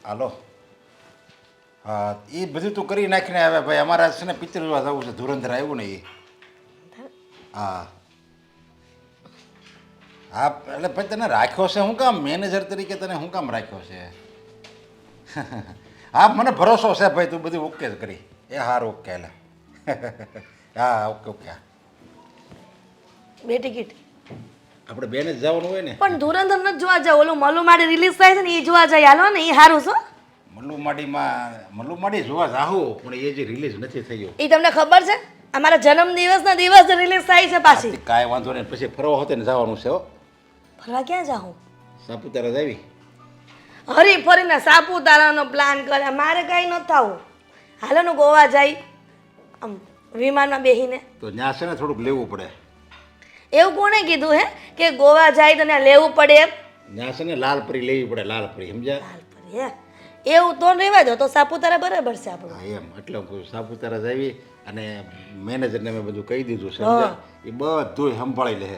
હાલો. હા, એ બધું તું કરી નાખીને આવે ભાઈ. અમારા છે ને પિક્ચર જોવા જવું છે. ધુરંધર આવ્યું ને એ. હા હા, એટલે ભાઈ તને રાખ્યો છે શું કામ? મેનેજર તરીકે તને શું કામ રાખ્યો છે? હા, મને ભરોસો છે ભાઈ, તું બધું ઓકે જ કરી. એ હારું, ઓકે. એટલે હા, ઓકે ઓકે. બે ટિકિટ આપણે બેને જ જવાનું હોય ને. પણ ધુરંધર નથી જોવા જાવ, ઓલું મલ્લુ માડી રિલીઝ થાય છે ને એ જોવા જાય. હાલો ને, એ સારું છે. મલ્લુમાડી જોવા જાહું, પણ એ જે રિલીઝ નથી થયું. એ તમને ખબર છે? અમારા જન્મદિવસના દિવસે રિલીઝ થાય છે પાછી. કાંઈ વાંધો નહીં, પછી ફરવા હોતે ને જવાનું છે. હો, ફરવા ક્યાં જાઉં? સાપુતારા જ આવી. હરી ફરીને સાપુતારાનો પ્લાન કરે. મારે કાંઈ ન થવું. હાલો ને ગોવા જાય આમ વિમાનમાં બેસીને. તો ત્યાં છે ને થોડુંક લેવું પડે. એવું કોણે કીધું હે કે ગોવા જાય તો ત્યાં લેવું પડે એમ? ત્યાં છે ને લાલપરી લેવી પડે, લાલપરી, સમજ્યા? લાલપરી હે? એવું તો રહેવા દો, તો સાપુતારા બરાબર છે આપણું. હા એમ, એટલે હું સાપુતારા જ આવી. અને મેનેજરને મેં બધું કહી દીધું છે, સમજ્યા? એ બધું સંભાળી લે,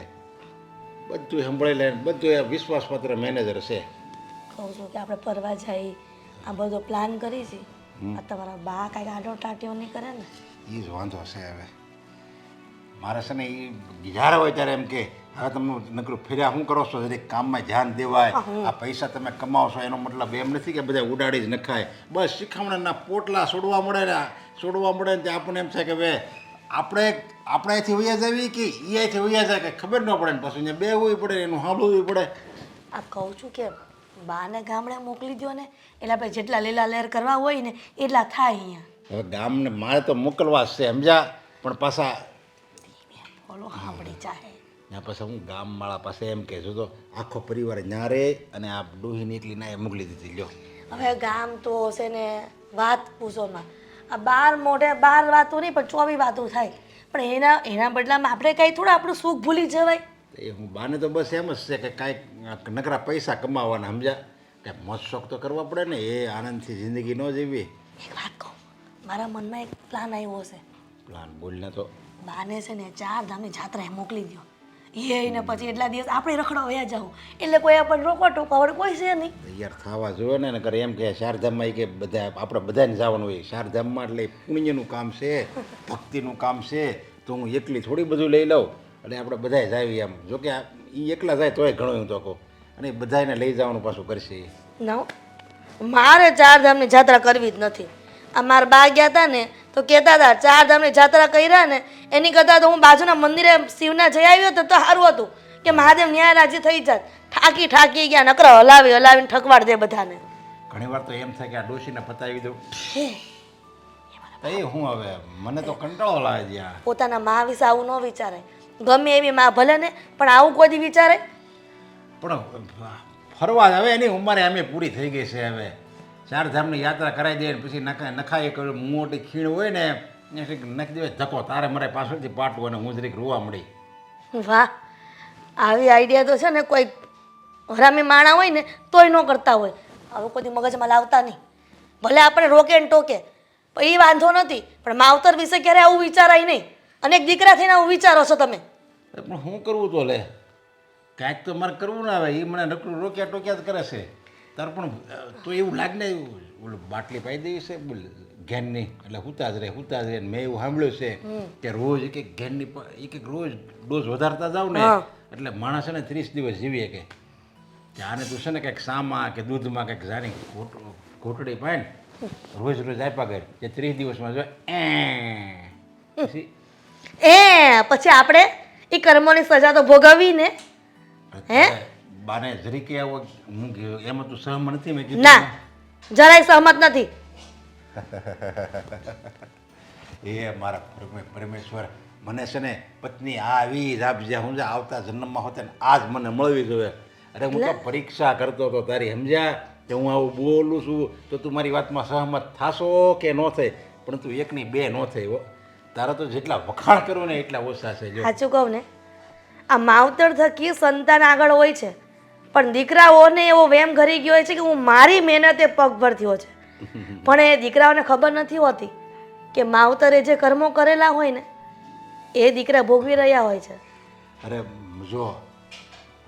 બધું સંભાળી લે, બધું એ વિશ્વાસપાત્ર મેનેજર છે. કહું છું કે આપણે ફરવા જઈએ, આ બધો પ્લાન કરી છે. આ તમારા બા કાંઈક આડો ટાંટીઓ નહીં કરે ને? એ જ વાંધો છે. હવે મારે છે ને એ જ્યારે હોય ત્યારે એમ કે હવે તમે નકરું ફેર્યા શું કરો છો? જરીક કામમાં ધ્યાન દેવાય. આ પૈસા તમે કમાવશો એનો મતલબ એમ નથી કે બધા ઉડાડી જ નખાય. બસ શિખામણના પોટલા છોડવા મળે ને ત્યાં આપણને એમ થાય કે હવે આપણે અહીંથી વૈયા જવી કે એ અહીંથી વૈયા જાય કે ખબર ન પડે ને પછી અહીંયા બેવું પડે, એનું સાંભળવું પડે. આ કહું છું કે બાને ગામડે મોકલી દો ને, એટલે આપણે જેટલા લીલા લહેર કરવા હોય ને એટલા થાય અહીંયા. હવે ગામને મારે તો મોકલવા જ છે, સમજ્યા? પણ પાછા બોલો સાંભળી ચાહે ત્યાં પછી હું ગામવાળા પાસે એમ કહેશું તો આખો પરિવાર ન્યારે અને આ ડોહીને એટલી ના એ મોકલી દીધી. લ્યો હવે ગામ તો છે ને વાત પૂછોમાં. આ 12 મોઢે 12 વાતો નહીં પણ 24 વાતો થાય. પણ એના બદલામાં આપણે કાંઈ થોડા આપણું સુખ ભૂલી જવાય. એ હું બાને તો બસ એમ જ છે કે કાંઈક નકરા પૈસા કમાવાના, સમજ્યા? કે મોજ શોખ તો કરવા પડે ને, એ આનંદથી જિંદગી ન જીવી. એક વાત કહું, મારા મનમાં એક પ્લાન આવ્યો છે. પ્લાન બોલને તો. બાને છે ને 4 ધામની જાત્રાએ મોકલી દો. એને પછી એટલા દિવસ આપણે રખડવા વયા જાવ, એટલે કોઈ આપણને રોકો ટોકો વડે કોઈ છે નહીં. તૈયાર થવા જોઈએ ને. નકર એમ કે ચારધામમાં એ કે બધા આપણે બધાને જવાનું હોય. ચારધામમાં એટલે પુણ્યનું કામ છે, ભક્તિનું કામ છે. તો હું એકલી થોડી બધું લઈ લઉં. એટલે આપણે બધાએ જાવી એમ. જોકે એ એકલા જાય તોય ઘણું હું તો કહું. અને એ બધાને લઈ જવાનું પાછું કરશે. ના, મારે 4 ધામની જાત્રા કરવી જ નથી. આ મારા બા ગયા હતા ને તો કહેતા હતા 4 ધામની જાત્રા કર્યા ને એની કરતાં તો હું બાજુના મંદિરે શિવના જઈ આવ્યો તો સારું હતું કે મહાદેવ ન્યાય રાજી થઈ જાત. થાકી ગયા, નકરા હલાવીને ઠકવાડ દે બધાને. ઘણી વાર તો એમ થાય કે આ ડોશીને પતાવી દઉં. એ હું હવે મને તો કંટાળો લાગે છે. પોતાના મા વિશે આવું ન વિચારે. ગમે એવી માં ભલે ને, પણ આવું કોઈ દી વિચારે? પણ ફરવા જ હવે એની ઉંમરે અમે પૂરી થઈ ગઈ છે. હવે 4 ધામની યાત્રા કરાવી દે પછી નખાય કે મોટી ખીણ હોય ને નાખી દેવાય ધક્કો. તારે મારે પાછળથી પાટવું અને હું જરીક રોવા મળી. વાહ, આવી આઈડિયા તો છે ને કોઈ હરામી માણા હોય ને તોય ન કરતા હોય. હવે કોઈ મગજમાં લાવતા નહીં. ભલે આપણે રોકે ને ટોકે પણ એ વાંધો નથી, પણ માવતર વિશે ક્યારે આવું વિચારાય નહીં. અને એક દીકરા થઈને આવું વિચારો છો તમે. પણ શું કરવું તો લે, કાંઈક તો મારે કરવું ના આવે. એ મને નકરું રોક્યા ટોક્યા જ કરે છે. તાર પણ તો એવું લાગે ને ઓલું બાટલી પાઈ દેવી છે ઘેનની, એટલે હુતા જ રહે. મેં એવું સાંભળ્યું છે કે રોજ એક ઘેનની એક રોજ ડોઝ વધારતા જાવ ને એટલે માણસ છે ને 30 દિવસ જીવીએ. કે આને તું છે ને કંઈક સામાં કે દૂધમાં કંઈક જાણી ઘોટડી પાય ને રોજ આપ્યા કરે કે 30 દિવસમાં જો પછી આપણે એ કર્મોની સજા તો ભોગવવી ને. હે બાને જરી કે આવો હું એમાં તું સહમત નથી? મેં કીધું ના, જરાય સહમત નથી. એ મારા પરમેશ્વર, મને છે ને પત્ની આવી જ આપજે. હું આવતા જન્મમાં હોતે ને આજ મને મળવી જોઈએ. અરે હું તો પરીક્ષા કરતો હતો તારી, સમજ્યા? કે હું આવું બોલું છું તો તું મારી વાતમાં સહમત થાશો કે ન થાય. પણ તું એકની બે ન થઈ હો. તારા તો જેટલા વખાણ કરું ને એટલા ઓછા છે. જો સાચું કહું ને, આ માવતર થકી સંતાન આગળ હોય છે, પણ દીકરાઓને એવો વેમ ઘરી ગયો હોય છે કે હું મારી મહેનતે પગભર થયો છે. પણ એ દીકરાઓને ખબર નથી હોતી કે માવતરે જે કર્મો કરેલા હોય ને એ દીકરા ભોગવી રહ્યા હોય છે. અરે જો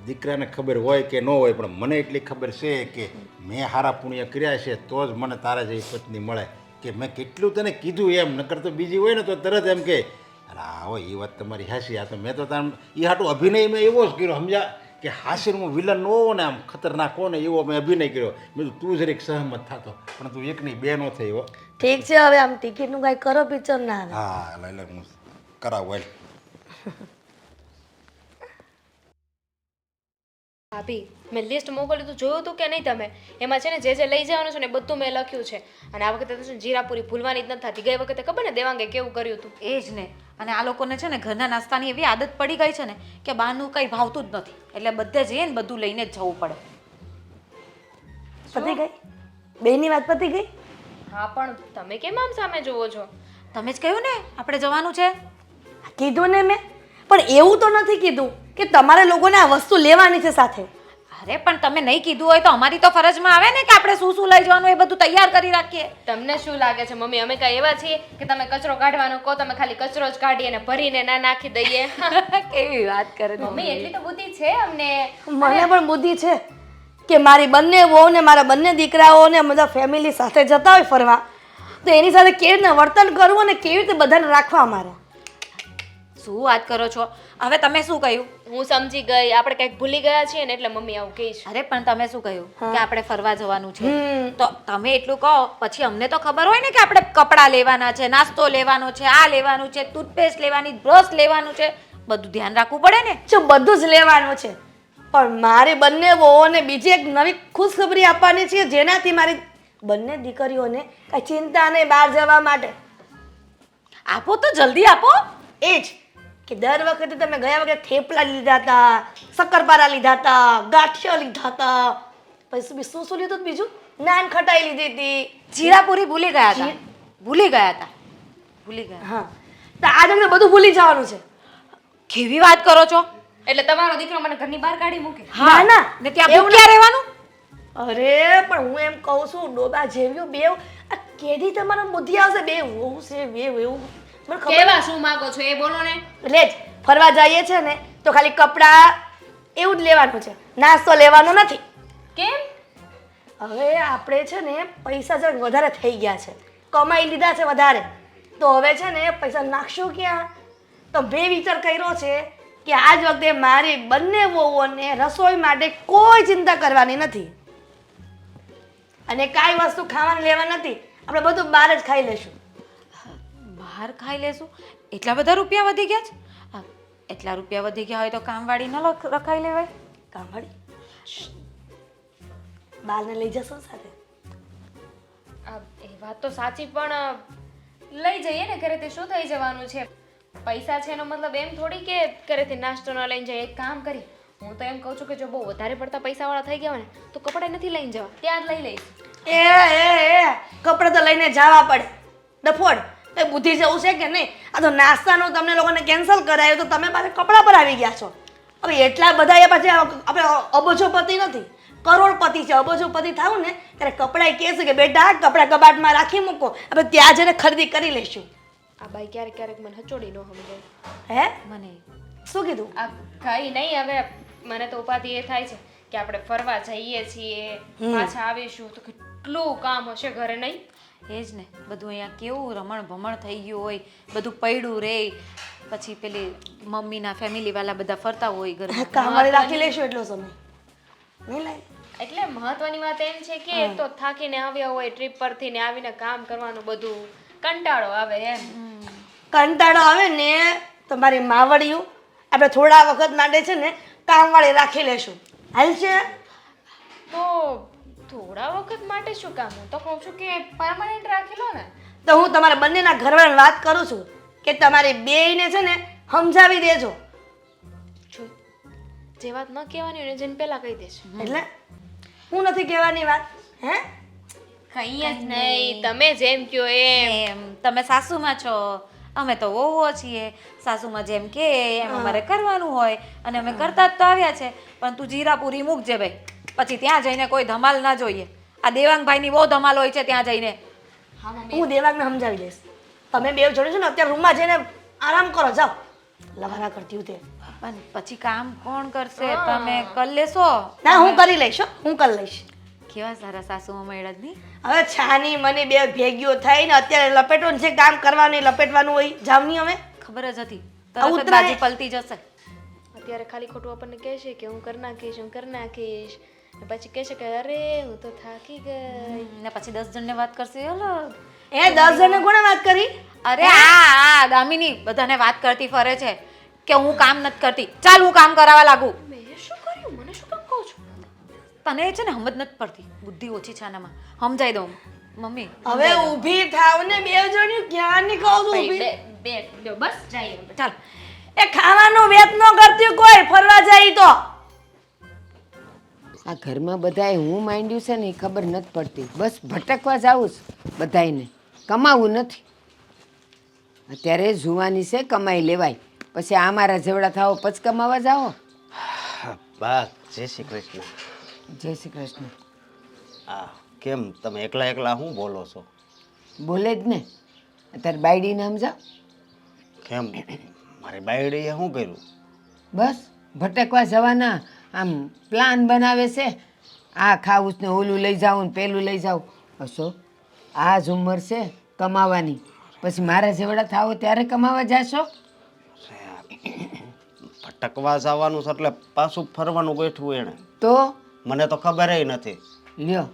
દીકરાને ખબર હોય કે ન હોય પણ મને એટલી ખબર છે કે મેં સારા પુણ્ય કર્યા છે તો જ મને તારા જેવી પત્ની મળે કે મેં કેટલું તને કીધું એમ નકર તો બીજી હોય ને તો તરત એમ કે અરે હા હોય એ વાત તમારી હાસી આ તો મેં તો તાર એ હાટું અભિનય મેં એવો જ કર્યો સમજ્યા કે હાસ્યનું વિલન ન હોવો ને આમ ખતરનાક હો ને એવો મેં અભિનય કર્યો મેં કીધું તું જરીક સહમત થતો પણ તું એકની બે નો થઈ હો ઠીક છે હવે આમ ટિકિટનું કાંઈ કરો પિક્ચર ના આવે હા એટલે હું કરાવું હાલ ભાભી મેં લિસ્ટ મોકલ્યું તો જોયું હતું કે નહીં તમે એમાં છે ને જે લઈ જવાનું છે ને બધું મેં લખ્યું છે અને આ વખતે તો છે ને જીરાપુરી ભૂલવાની જ નથી થતી ગઈ વખતે ખબર ને દેવાંગે કેવું કર્યું હતું એ જ ને અને આ લોકોને છે ને ઘરના નાસ્તાની એવી આદત પડી ગઈ છે ને કે બહારનું કંઈ ભાવતું જ નથી એટલે બધે જઈએ ને બધું લઈને જ જવું પડે પતી ગઈ બેની વાત પતી ગઈ હા પણ તમે કેમ આમ સામે જોવો છો તમે જ કહ્યું ને આપણે જવાનું છે કીધું ને મેં પણ એવું તો નથી કીધું કે તમારે લોકોને આ વસ્તુ લેવાની છે સાથે અરે પણ તમે નહીં કીધું હોય તો અમારી તો ફરજમાં આવે ને કે આપણે શું શું લઈ જવાનું એ બધું તૈયાર કરી રાખીએ તમને શું લાગે છે મમ્મી અમે કાંઈ એવા છીએ કે તમે કચરો કાઢવાનો કહો તમે ખાલી કચરો જ કાઢીએ ને ભરીને ના નાખી દઈએ કેવી વાત કરે મમ્મી એટલી તો બુદ્ધિ છે અમને મને પણ બુદ્ધિ છે કે મારી બંને વહુ ને મારા બંને દીકરાઓ ને બધા ફેમિલી સાથે જતા હોય ફરવા તો એની સાથે કેવી રીતે વર્તન કરવું અને કેવી રીતે બધાને રાખવા મારે શું વાત કરો છો હવે તમે શું કહ્યું હું સમજી ગઈ આપણે કંઈક ભૂલી ગયા છીએ ને એટલે મમ્મી આવું કહીશ અરે પણ તમે શું કહ્યું કે આપણે ફરવા જવાનું છે તો તમે એટલું કહો પછી અમને તો ખબર હોય ને કે આપણે કપડાં લેવાના છે નાસ્તો લેવાનો છે આ લેવાનું છે ટૂથપેસ્ટ લેવાની બ્રશ લેવાનું છે બધું ધ્યાન રાખવું પડે ને જો બધું જ લેવાનું છે પણ મારી બંને વહુઓને બીજી એક નવી ખુશખબરી આપવાની છે જેનાથી મારી બંને દીકરીઓને કાંઈ ચિંતા નહીં બહાર જવા માટે આપો તો જલ્દી આપો એ જ કે દર વખતે તમે ગયા વખતે થેપલા લીધા હતા શક્કરપારા લીધા હતા ગાંઠિયા લીધા હતા પછી શું શું લીધું હતું બીજું નાન ખટાઈ લીધી હતી જીરાપુરી ભૂલી ગયા હતા ભૂલી ગયા હા તો આ જગ્યાએ બધું ભૂલી જવાનું છે કેવી વાત કરો છો એટલે તમારો દીકરો મને ઘરની બહાર કાઢી મૂકે ના ના ને ત્યાં ભૂખ્યા રહેવાનું અરે પણ હું એમ કહું છું ડોબા જેવ્યું બે આ કેદી તમારા બુદ્ધિ આવશે બે વહુ છે બે એવું મને ખબર કેવા શું માંગો છો એ બોલો ને લે જ ફરવા જઈએ છે ને તો ખાલી કપડાં એવું જ લેવાનું છે નાસ્તો લેવાનો નથી કેમ હવે આપણે છે ને પૈસા જરાક વધારે થઈ ગયા છે કમાઈ લીધા છે વધારે તો હવે છે ને પૈસા નાખશું ક્યાં તો બે વિચાર કર્યો છે કે આજ વખતે મારી બંને વહુઓને રસોઈ માટે કોઈ ચિંતા કરવાની નથી અને કાંઈ વસ્તુ ખાવાની લેવા નથી આપણે બધું બહાર જ ખાઈ લેશું બહાર ખાઈ લેશું એટલા બધા રૂપિયા વધી ગયા છે એટલા રૂપિયા વધી ગયા હોય તો કામવાળી ન રખાઈ લેવાય કામવાળી બારને લઈ જશો સાથે એ વાત તો સાચી પણ લઈ જઈએ ને ઘરેથી શું થઈ જવાનું છે પૈસા છે એનો મતલબ એમ થોડી કે ઘરેથી નાસ્તો ન લઈને જાય એક કામ કરી હું તો એમ કહું છું કે જો બહુ વધારે પડતા પૈસાવાળા થઈ ગયા હોય ને તો કપડાં નથી લઈને જવા ત્યાં જ લઈ લઈશ એ કપડાં તો લઈને જવા પડે ડફોડ એ બુદ્ધિ જેવું છે કે નહીં આ તો નાસ્તાનું તમને લોકોને કેન્સલ કરાયું તો તમે પાછા કપડાં પર આવી ગયા છો હવે એટલા બધા એ પછી આપણે અબજોપતિ નથી કરોડપતિ છે અબજોપતિ થાવું ને ત્યારે કપડાં કહે છે કે બેટા કપડાં કબાટમાં રાખી મૂકો આપણે ત્યાં જઈને ખરીદી કરી લઈશું આ બાઈ ક્યારેક ક્યારેક મને હચોડી ન સમજાય હે મને શું કીધું આ કઈ નહીં હવે મને તો ઉપાધિ એ થાય છે કે આપણે ફરવા જઈએ છીએ પાછા આવીશું તો કેટલું કામ હશે ઘરે નહીં એ જ ને બધું અહીંયા કેવું રમણ ભમણ થઈ ગયું હોય બધું પડ્યું રે પછી પેલી મમ્મીના ફેમિલીવાળા બધા ફરતા હોય ઘરમાં કામવાળી રાખી લઈશું એટલો સમય નહીં લાય એટલે મહત્વની વાત એમ છે કે એક તો થાકીને આવ્યા હોય ટ્રીપ પરથી ને આવીને કામ કરવાનું બધું કંટાળો આવે એમ કંટાળો આવે ને તો મારી માવડિયું આપણે થોડા વખત માટે છે ને કામવાળી રાખી લેશું હાલ છે તો થોડા વખત માટે શું કામ હું તો કહું છું કે પરમાનન્ટ રાખી લો ને તો હું તમારા બંનેના ઘરવાળાને વાત કરું છું કે તમારી બેયને છે ને સમજાવી દેજો જો જે વાત ન કહેવાની હોય ને જેને પહેલા કહી દેજો એટલે હું નથી કહેવાની વાત હે કઈ જ નહીં તમે જેમ કહો એમ તમે સાસુમાં છો અમે તો વહુઓ છીએ સાસુમાં જેમ કે એમ અમારે કરવાનું હોય અને અમે કરતા જ તો આવ્યા છે પણ તું જીરાપુરી મૂકજે ભાઈ પછી ત્યાં જઈને કોઈ ધમાલ ના જોઈએ આ દેવાંગભાઈની બહુ ધમાલ હોય છે ત્યાં જઈને હા મમ્મી હું દેવાંગને સમજાવી દઈશ તમે બે જોડે છો ને અત્યારે રૂમમાં જઈને આરામ કરો જાઓ લવારા કરતી હું તે પણ પછી કામ કોણ કરશે? તમે કરી લેશો? ના હું કરી લઈશ હો, હું કરી લઈશ. કેવા સારા સાસુમાં મળ્યા જ નહીં. હવે છાની મને બે ભેગીઓ થઈને અત્યારે લપેટવાનું છે, કામ કરવાનું એ લપેટવાનું હોય. જાવની હવે ખબર જ હતી આ તરત જ ઉતરાય. બાજી પલટી જશે. અત્યારે ખાલી ખોટું આપણને કહેશે કે હું કરી નાખીશ હું કરી નાખીશ ને પછી કહેશે કે અરે હું તો થાકી ગઈ. ને પછી 10 જણને વાત કરશે. ઓલો એ 10 જણને કોણે વાત કરી? અરે આ દામિની બધાને વાત કરતી ફરે છે કે હું કામ નથી કરતી, ચાલ હું કામ કરાવવા લાગુ. મેં શું કર્યું? મને શું કામ કહો છો? તને છે ને સમજ નથી પડતી, બુદ્ધિ ઓછી છે આનામાં. સમજાઈ દઉં મમ્મી. હવે ઊભી થાવ ને બે જણી ક્યાં નીકળો છો ભાઈ, ઊભી? બે બસ જઈએ હવે. ચાલ એ ખાવાનું વેત ન કરતી કોઈ ફરવા જાય તો. આ ઘરમાં બધાએ હું માંડ્યું છે ને એ ખબર નથી પડતી. બસ ભટકવા જાવું છે બધાયને, કમાવું નથી. અત્યારે જુવાની છે, કમાઈ લેવાય. પછી આ મારા જેવડા થાવો પછી કમાવા જાઓ. બા જય શ્રી કૃષ્ણ. જય શ્રી કૃષ્ણ. આ કેમ તમે એકલા એકલા શું બોલો છો? બોલે જ ને. અત્યારે બાયડીને સમજાવ. કેમ મારી બાયડીએ શું કર્યું? બસ ભટકવા જવાના આમ પ્લાન બનાવે છે. આ ખાવું ને ઓલું લઈ જાઉં ને પેલું લઈ જાઉં. હશો આ જ ઉંમર છે કમાવાની. પછી મારા જેવડા થાવો ત્યારે કમાવા જાશો? ભટકવા જવાનું છે એટલે પાછું ફરવાનું ગોઠવું એણે. તો મને તો ખબર નથી. લ્યો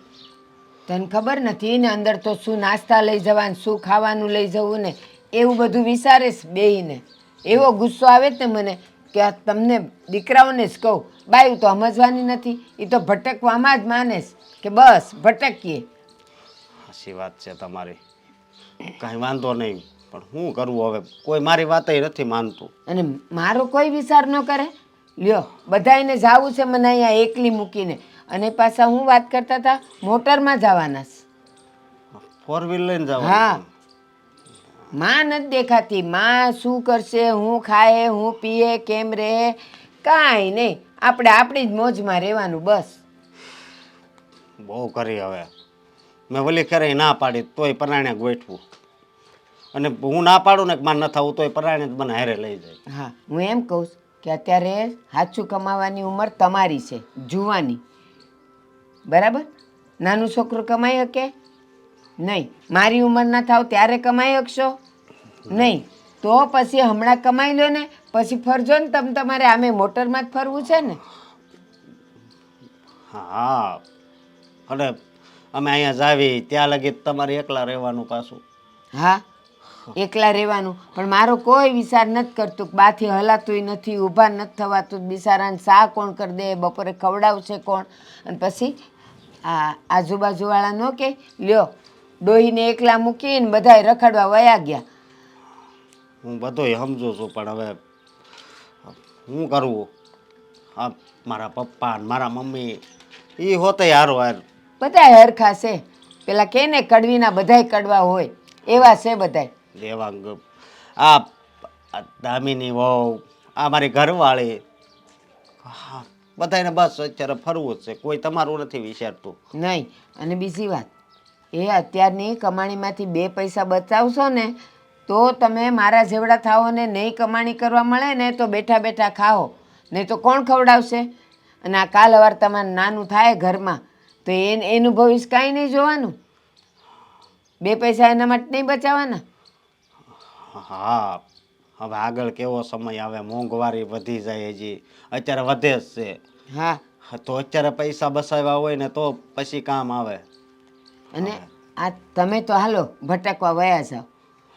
તને ખબર નથી ને અંદર તો શું નાસ્તા લઈ જવાનું, શું ખાવાનું લઈ જવું ને એવું બધું વિચારેશ બેહીને. એવો ગુસ્સો આવે જ ને મને કે આ તમને દીકરાઓને જ કહું, બાયું તો સમજવાની નથી. એ તો ભટકવામાં જ માનેશ કે બસ ભટકીએ. સાચી વાત છે તમારી, કાંઈ વાંધો નહીં. પણ શું કરવું હવે? કોઈ મારી વાતય નથી માનતું. અને મારો કોઈ વિચાર ન કરે. લ્યો બધાને જાવું છે મને અહીંયા એકલી મૂકીને. અને પાછા હું વાત કરતા હતા મોટરમાં જવાના છે. 4 વ્હીલ લઈને જવાનું? હા માં નથી દેખાતી. માં શું કરશે, હું ખાય, હું પીએ, કેમ રહે, કાંઈ નહીં. આપણે આપણી જ મોજમાં રહેવાનું બસ. બહુ કરી હવે. મેં વલી કરે ના પાડી તોય પરાણે ગોઠવું. અને હું ના પાડું ને કે મારે ન થવું તોય પરાણે જ મને હારે લઈ જાય. હા હું એમ કહું છું કે અત્યારે સાચું કમાવાની ઉંમર તમારી છે, જુવાની. બરાબર? નાનું છોકરું કમાઈ શકે નહીં. મારી ઉંમર ના થાવ ત્યારે કમાઈ શકશો નહીં. તો પછી હમણાં કમાઈ લો ને પછી ફરજો ને. તમારે આમે મોટરમાં જ ફરવું છે ને. હા અને અમે અહીંયા જાવી ત્યાં લગી તમારે એકલા રહેવાનું પાછું. હા એકલા રહેવાનું. પણ મારો કોઈ વિચાર નથી કરતું કે બાથી હલાતુંય નથી, ઊભા નથી થવાતું. બિચારાને શા કોણ કરી દે, બપોરે ખવડાવશે કોણ? અને પછી આ આજુબાજુવાળા ન કે લ્યો ડોહીને એકલા મૂકીને બધાય રખડવા વયા ગયા. હું બધોય સમજુ છું પણ હવે શું કરવું? આ મારા પપ્પા ને મારા મમ્મી એ હોતે હારો હાર. બધાય હરખા છે. પેલા કે ને કડવીના બધાય કડવા હોય એવા છે બધાય. દેવાંગ આ દામિની વહુ, આ મારી ઘરવાળી, હા બધાને બસ અત્યારે ફરવું જ છે. કોઈ તમારું નથી વિચારતું. નહીં. અને બીજી વાત એ અત્યારની કમાણીમાંથી 2 પૈસા બચાવશો ને તો તમે મારા જેવડા થાઓ ને નહીં કમાણી કરવા મળે ને તો બેઠા બેઠા ખાઓ. નહીં તો કોણ ખવડાવશે? અને આ કાલ અવાર તમારે નાનું થાય ઘરમાં તો એનું ભવિષ્ય કાંઈ નહીં જોવાનું. 2 પૈસા એના માટે નહીં બચાવવાના. હા હવે આગળ કેવો સમય આવે, મોંઘવારી વધી જાય. હજી અત્યારે વધે જ છે. હા તો અત્યારે પૈસા બસાવ્યા હોય ને તો પછી કામ આવે. અને આ તમે તો હાલો ભટકવા વયા જાઓ.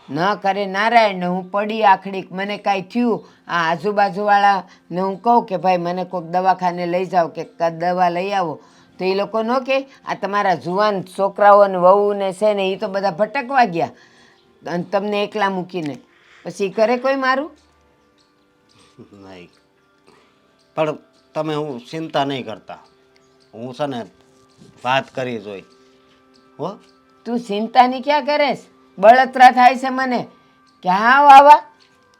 ન કરે નારાયણ ને હું પડી આખડી મને કાંઈ થયું આ આજુબાજુવાળાને હું કહું કે ભાઈ મને કોઈક દવાખાને લઈ જાઓ કે દવા લઈ આવો તો એ લોકો ન કે આ તમારા જુવાન છોકરાઓ ને વહુ ને છે ને એ તો બધા ભટકવા ગયા અને તમને એકલા મૂકીને પછી કરે કોઈ મારું? નહીં પણ તમે હું ચિંતા નહીં કરતા. હું છે ને વાત કરી જોઈ હો. તું ચિંતાની ક્યાં કરેશ? બળતરા થાય છે મને કે હા વાવા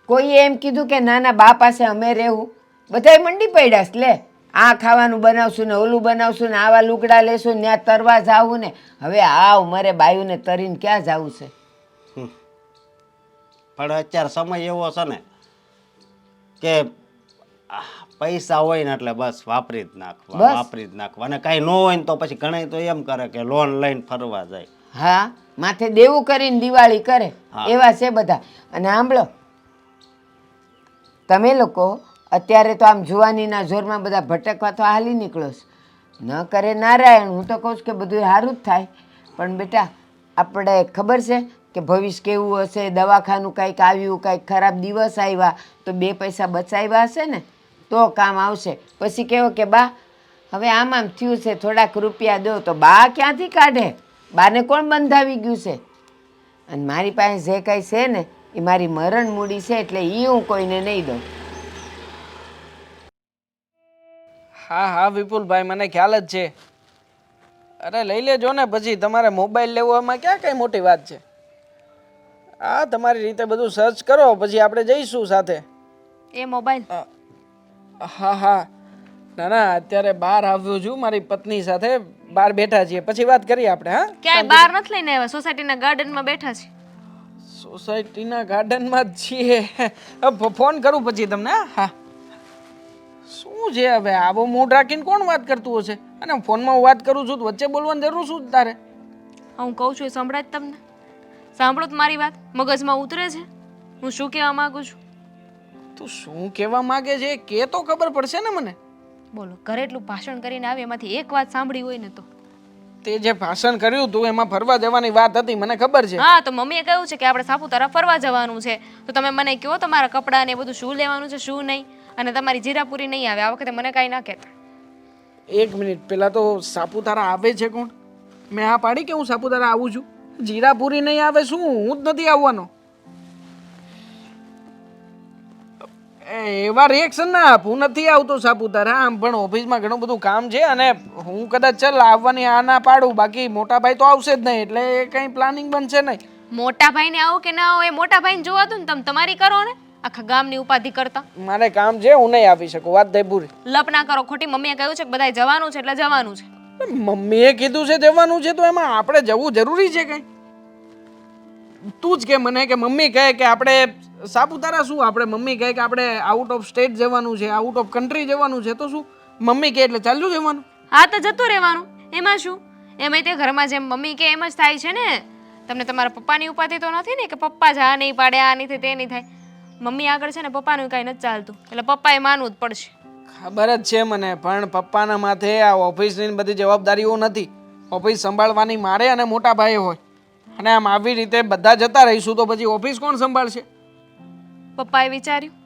કોઈએ એમ કીધું કે નાના બા પાસે અમે રહેવું. બધાય મંડી પડ્યા છે. લે આ ખાવાનું બનાવશું ને ઓલું બનાવશું ને આવા લુગડા લેશું ને ત્યાં તરવા જાવું ને. હવે આ ઉંમરે બાયુને તરીને ક્યાં જવું છે? પણ અત્યારે સમય એવો છે ને કે પૈસા હોય ને એટલે બસ વાપરી જ નાખવા બસ. વાપરી જ નાખવા અને કાંઈ ન હોય ને તો પછી ઘણા તો એમ કરે કે લોન લઈને ફરવા જાય. હા માથે દેવું કરીને દિવાળી કરે હા. એવા છે બધા. અને સાંભળો તમે લોકો અત્યારે તો આમ જુવાનીના જોરમાં બધા ભટકવા તો હાલી નીકળો છો. ન કરે નારાયણ. હું તો કહું છું કે બધું સારું જ થાય, પણ બેટા આપણે ખબર છે કે ભવિષ્ય કેવું હશે, દવાખાનું કાંઈક આવ્યું, કાંઈક ખરાબ દિવસ આવ્યા તો 2 પૈસા બચાવ્યા હશે ને તો કામ આવશે. પછી કેવો કે બા હવે આમ થયું છે, થોડાક રૂપિયા દો, તો બા ક્યાંથી કાઢે? બાને કોણ બંધાવી ગયું છે? અને મારી પાસે જે કાંઈ છે ને એ મારી મરણ મૂડી છે, એટલે એ હું કોઈને નહીં દઉં. હા હા વિપુલભાઈ, મને ખ્યાલ જ છે. અરે લઈ લેજો ને, પછી તમારે મોબાઈલ લેવો એમાં ક્યાં કઈ મોટી વાત છે. હા તમારી રીતે બધું સર્ચ કરો, પછી આપણે જઈશું સાથે. એ મોબાઈલ હા હા ના ના, અત્યારે બહાર આવ્યો છું મારી પત્ની સાથે, બહાર બેઠા છીએ, પછી વાત કરીએ આપણે. હા ક્યાંય બહાર નથી લઈને આવ્યા, સોસાયટીના ગાર્ડનમાં બેઠા છે. સોસાયટીના ગાર્ડનમાં જ છીએ. ફોન કરું પછી તમને. હા હા. શું છે હવે, આવો મૂડ રાખીને કોણ વાત કરતું હશે? અને ફોનમાં હું વાત કરું છું તો વચ્ચે બોલવાની જરૂર શું તારે? હું કહું છું એ સંભળાય જ તમને? સાંભળો તો મારી વાત, મગજમાં ઉતરે છે હું શું કહેવા માંગુ છું. તું શું કહેવા માંગે છે કે તો ખબર પડશે ને મને. બોલો, ઘરે એટલું ભાષણ કરીને આવી, એમાંથી એક વાત સાંભળી હોય ને તો. તે જે ભાષણ કર્યું તું એમાં ફરવા જવાની વાત હતી, મને ખબર છે. હા, તો મમ્મીએ કહ્યું છે કે આપણે સાપુતારા ફરવા જવાનું છે, તો તમે મને કહો તમારા કપડાં ને એ બધું શું લેવાનું છે શું નહીં, અને તમારી જીરાપુરી નહીં આવે આ વખતે, મને કાંઈ ના કહેતા. 1 મિનિટ, પેલા તો સાપુતારા આવે છે કોણ? મેં આ પાડી કે હું સાપુતારા આવું છું? જીરાપુરી નહીં આવે શું? હું જ નથી આવવાનો. એવા રિએક્શન ના આપ, હું નથી આવતો સાપુતારા. આમ પણ ઓફિસમાં ઘણું બધું કામ છે અને હું કદાચ ચાલ આવવાની આ ના પાડું, બાકી મોટા ભાઈ તો આવશે જ નહીં, એટલે એ કંઈ પ્લાનિંગ બનશે નહીં. મોટા ભાઈને આવો કે ના આવો એ મોટા ભાઈને જોવાતું ને, તમે તમારી કરો ને આખા ગામની ઉપાધિ કરતા. મારે કામ છે, હું નહીં આવી શકું, વાત થઈ પૂરી. લપ ના કરો ખોટી. મમ્મીએ કહ્યું છે કે બધાય જવાનું છે એટલે જવાનું છે. મમ્મીએ કીધું છે જવાનું છે, તો એમાં આપણે જવું જરૂરી છે કઈ? તું જ કે મને કે મમ્મી કહે કે આપણે સાપુતારા શું, આપણે મમ્મી કહે કે આપણે આઉટ ઓફ સ્ટેટ જવાનું છે, આઉટ ઓફ કન્ટ્રી જવાનું છે, તો શું મમ્મી કહે એટલે ચાલ્યું જવાનું. હા તો જતું રહેવાનું, એમાં શું? એમાંય તે ઘરમાં જેમ મમ્મી કે એમ જ થાય છે ને. તમને તમારા પપ્પાની ઉપાધિ તો નથી ને કે પપ્પા જ આ નહીં પાડે, આ નહીં થાય, તે નહીં થાય. મમ્મી આગળ છે ને પપ્પાનું કાંઈ નથી ચાલતું, એટલે પપ્પાએ માનવું જ પડશે. ખબર જ છે મને, પણ પપ્પાના માથે આ ઓફિસની બધી જવાબદારીઓ નથી. ઓફિસ સંભાળવાની મારે અને મોટા ભાઈ હોય, અને આમ આવી રીતે બધા જતા રહીશું તો પછી ઓફિસ કોણ સંભાળશે? પપ્પાએ વિચાર્યું,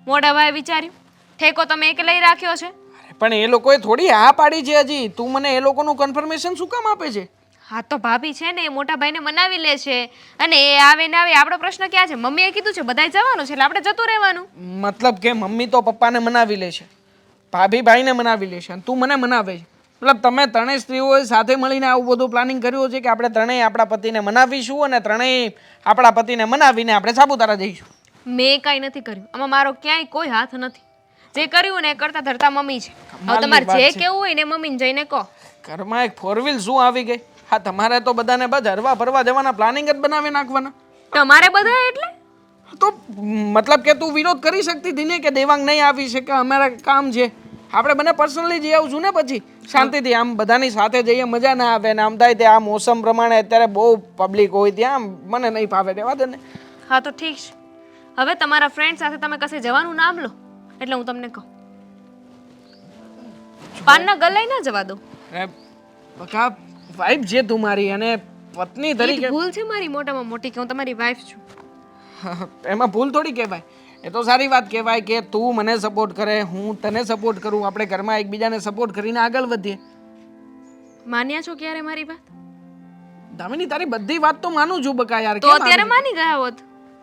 મોટા ભાઈએ વિચાર્યું, ઠેકો તમે એક લઈ રાખ્યો છે. અરે પણ એ લોકોએ થોડી હા પાડી છે હજી. તું મને એ લોકોનું કન્ફર્મેશન શું કામ આપે છે? હા તો ભાભી છે ને એ મોટા ભાઈને મનાવી લે છે, અને એ આવે ને આવે, આપણો પ્રશ્ન ક્યાં છે? મમ્મીએ કીધું છે બધાય જવાનું છે એટલે આપણે જતું રહેવાનું. મતલબ કે મમ્મી તો પપ્પાને મનાવી લે છે, ભાભી ભાઈને મનાવી લે છે, અને તું મને મનાવે છે. મતલબ તમે ત્રણેય સ્ત્રીઓએ સાથે મળીને આવું બધું પ્લાનિંગ કર્યું છે કે આપણે ત્રણેય આપણા પતિને મનાવીશું અને ત્રણેય આપણા પતિને મનાવીને આપણે સાપુતારા જઈશું. મેં કાંઈ નથી કર્યું, આમાં મારો ક્યાંય કોઈ હાથ નથી. જે કર્યું ને એ કરતા ધરતા મમ્મી છે. હવે તમારે જે કેવું હોય ને મમ્મીને જઈને કહો. ઘરમાં એક 4 વ્હીલ શું આવી ગઈ? હા તમારે તો બધાને બસ હરવા ફરવા જવાના પ્લાનિંગ જ બનાવી નાખવાના. તમારે બધા એટલે તો મતલબ કે તું વિરોધ કરી શકતી હતી ને કે દેવાંગ નહીં આવી શકે, અમારા કામ છે, આપણે બંને પર્સનલી જઈ આવશું ને પછી શાંતિથી. આમ બધાની સાથે જઈએ મજા ના આવે ને આમ થાય તે આ મોસમ પ્રમાણે અત્યારે બહુ પબ્લિક હોય ત્યાં મને નહીં ફાવે, રહેવા દે ને. હા તો ઠીક છે. હવે તમારા ફ્રેન્ડ સાથે તમે કશે જવાનું નામ લો એટલે હું તમને કહું. પાનના ગલાઈ ના જવા દો. અરે બકા, વાઈફ છે તું મારી અને પત્ની એક તરીકે ભૂલ છે મારી મોટામાં મોટી કે હું તમારી વાઈફ છું. એમાં ભૂલ થોડી કહેવાય. એ તો સારી વાત કહેવાય કે તું મને સપોર્ટ કરે, હું તને સપોર્ટ કરું, આપણે ઘરમાં એકબીજાને સપોર્ટ કરીને આગળ વધીએ. માન્યા છો ક્યારે મારી વાત? દામિની તારી બધી વાત તો માનું છું બકા યાર. તો અત્યારે માની ગયા હોત.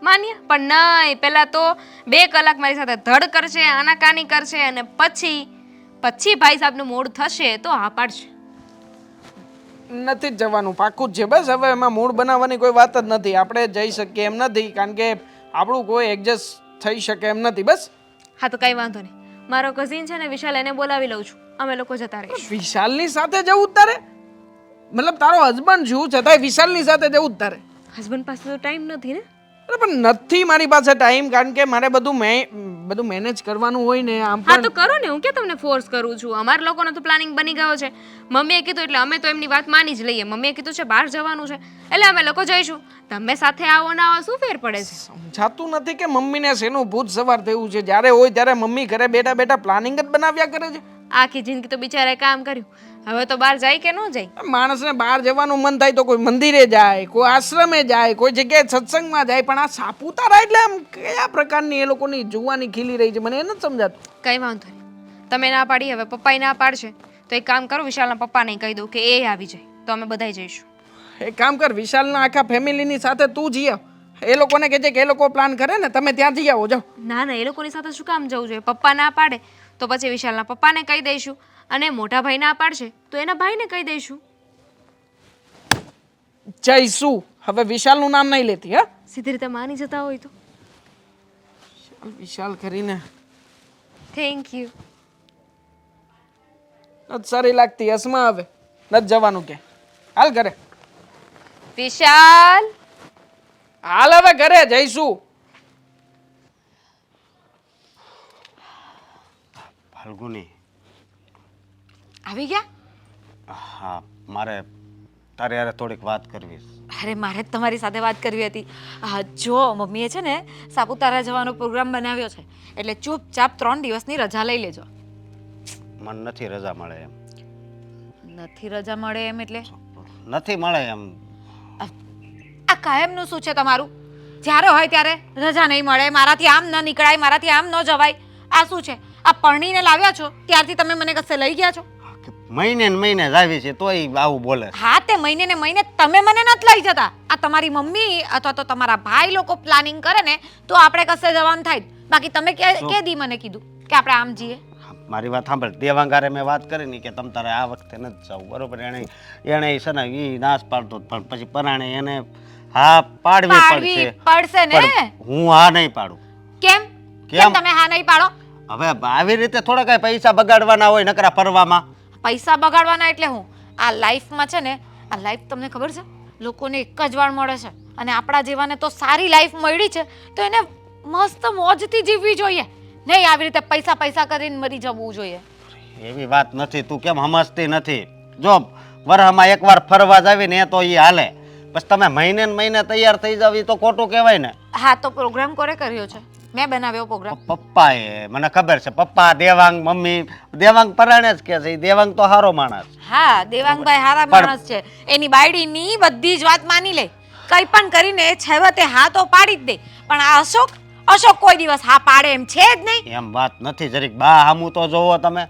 માન્યા પણ નહીં, પહેલા તો 2 કલાક મારી સાથે ધડ કરશે, આનાકાની કરશે, અને પછી ભાઈ સાહેબનું મોડ થશે તો હા પાડશે. નથી જ જવાનું, પાક્કું જ છે. બસ હવે એમાં મૂડ બનાવવાની કોઈ વાત જ નથી. આપણે જઈ શકીએ એમ નથી, કારણ કે આપણું કોઈ એડજસ્ટ થઈ શકે એમ નથી. બસ હા તો કઈ વાંધો નહીં. મારો કઝિન છે ને વિશાલ, એને બોલાવી લઉં છું, અમે લોકો જતા રહીશું. વિશાલની સાથે જવું જ તારે? મતલબ તારો હસબન્ડ છું છતાંય વિશાલની સાથે જવું જ તારે? હસબન્ડ પાસે તો ટાઈમ નથી ને. અરે પણ નથી મારી પાસે ટાઈમ, કારણ કે મારે બધું મેનેજ કરવાનું હોય ને. આમ હા પણ તો કરો ને, હું કે તમને ફોર્સ કરું છું. અમારા લોકોનો તો પ્લાનિંગ બની ગયો છે. મમ્મીએ કીધું એટલે અમે તો એમની વાત માની જ લઈએ. મમ્મીએ કીધું છે બહાર જવાનું છે એટલે અમે લોકો જઈશું. તમે સાથે આવો ના આવો શું ફેર પડે છે? સમજાતું નથી કે મમ્મીને શેનું ભૂત સવાર થયું છે. જ્યારે હોય ત્યારે મમ્મી ઘરે બેઠા બેઠા પ્લાનિંગ જ બનાવ્યા કરે છે. આખી જિંદગી તો બિચારાએ કામ કર્યું, હવે તો બહાર જાય કે ન જાય? માણસને બહાર જવાનું મન થાય તો કોઈ મંદિરે જાય, કોઈ આશ્રમે જાય, કોઈ જગ્યાએ સત્સંગમાં જાય, પણ આ સાપુતારા એટલે આમ કયા પ્રકારની એ લોકોની જુવાની ખીલી રહી છે, મને એ નથી સમજાતું. કંઈ વાંધો નહીં, તમે ના પાડી, હવે પપ્પાએ ના પાડશે તો એક કામ કરો, વિશાલના પપ્પાને કહી દઉં કે એ આવી જાય તો અમે બધાય જઈશું. એક કામ કર, વિશાલના આખા ફેમિલીની સાથે તું જઈ આવ. એ લોકોને કહેજે કે એ લોકો પ્લાન કરે ને, તમે ત્યાં જઈ આવો. જાઓ. ના ના, એ લોકોની સાથે શું કામ જવું જોઈએ? પપ્પા ના પાડે તો પછી વિશાલના પપ્પાને કહી દઈશું, અને મોટા ભાઈ ના પાડશે તો એના ભાઈને કહી દઈશું. જઈશું. હવે વિશાલનું નામ નહીં લેતી. હા, સીધી રીતે માની જતા હોય તો વિશાલ કરીને થેન્ક યુ. નથી સારી લાગતી. હસમાં હવે નથી જવાનું કે હાલ ઘરે. વિશાલ, હાલ હવે ઘરે જઈશું. ફાલ્ગુની, આવી ગયા? હા, મારે તારે યારે થોડીક વાત કરવી છે. અરે મારે જ તમારી સાથે વાત કરવી હતી. જો મમ્મીએ છે ને સાપુતારા જવાનો પ્રોગ્રામ બનાવ્યો છે, એટલે ચૂપચાપ 3 દિવસની રજા લઈ લેજો. મને નથી રજા મળે એમ. નથી રજા મળે એમ એટલે? નથી મળે એમ. આ કાયમનું શું છે તમારું? જ્યારે હોય ત્યારે રજા નહીં મળે, મારાથી આમ ન નીકળાય, મારાથી આમ ન જવાય. આ શું છે? આ પરણીને લાવ્યા છો ત્યારથી તમે મને કશે લઈ ગયા છો? મહિને ને મહિને જ આવી છે તોય આવું બોલે. હા, તે મહિને ને મહિને તમે મને નથી લઈ જતા. આ તમારી મમ્મી અથવા તો તમારા ભાઈ લોકો પ્લાનિંગ કરે ને તો આપણે કશે જવાનું થાય. બાકી તમે કે દી મને કીધું કે આપણે આમ જઈએ? મારી વાત સાંભળ, દેવાંગારે મેં વાત કરી ને કે તમ તારે આ વખતે નથી જવું, બરોબર? એને છે ને એ નાશ પાડતો, પણ પછી પરાણે એને હા પાડવી પડશે ને. પણ હું હા નહીં પાડું. કેમ કેમ તમે હા નહીં પાડો? હવે આવી રીતે થોડા કઈ પૈસા બગાડવાના હોય નકરા ફરવામાં. પૈસા બગાડવાના એટલે હું આ લાઈફમાં છે ને, આ લાઈફ તમને ખબર છે લોકોને એક જ વાર મળે છે, અને આપણા જેવાને તો સારી લાઈફ મળી છે તો એને મસ્ત મોજથી જીવવી જોઈએ, નહીં આવી રીતે પૈસા પૈસા કરીને મરી જવું જોઈએ. એવી વાત નથી, તું કેમ સમજતી નથી? જો વરહમાં એકવાર ફરવા જાવી ને તો એ હાલે, બસ તમે મહિને ને મહિને તૈયાર થઈ જાવ એ તો ખોટું કહેવાય ને. હા, તો પ્રોગ્રામ કોરે કર્યો છે? મેં બનાવ્યો પ્રોગ્રામ. પપ્પાએ, મને ખબર છે. પપ્પા, દેવાંગ, મમ્મી. દેવાંગ પરાણે જ કે છે, દેવાંગ તો સારો માણસ. હા, દેવાંગભાઈ હારા માણસ છે. એની બાયડીની બધી જ વાત માની લે, કઈ પણ કરીને છેવટે હા તો પાડી જ દે. પણ આ અશોક કોઈ દિવસ હા પાડે એમ છે જ નહીં. એમ વાત નથી, જરીક બા હામું તો જોવો તમે.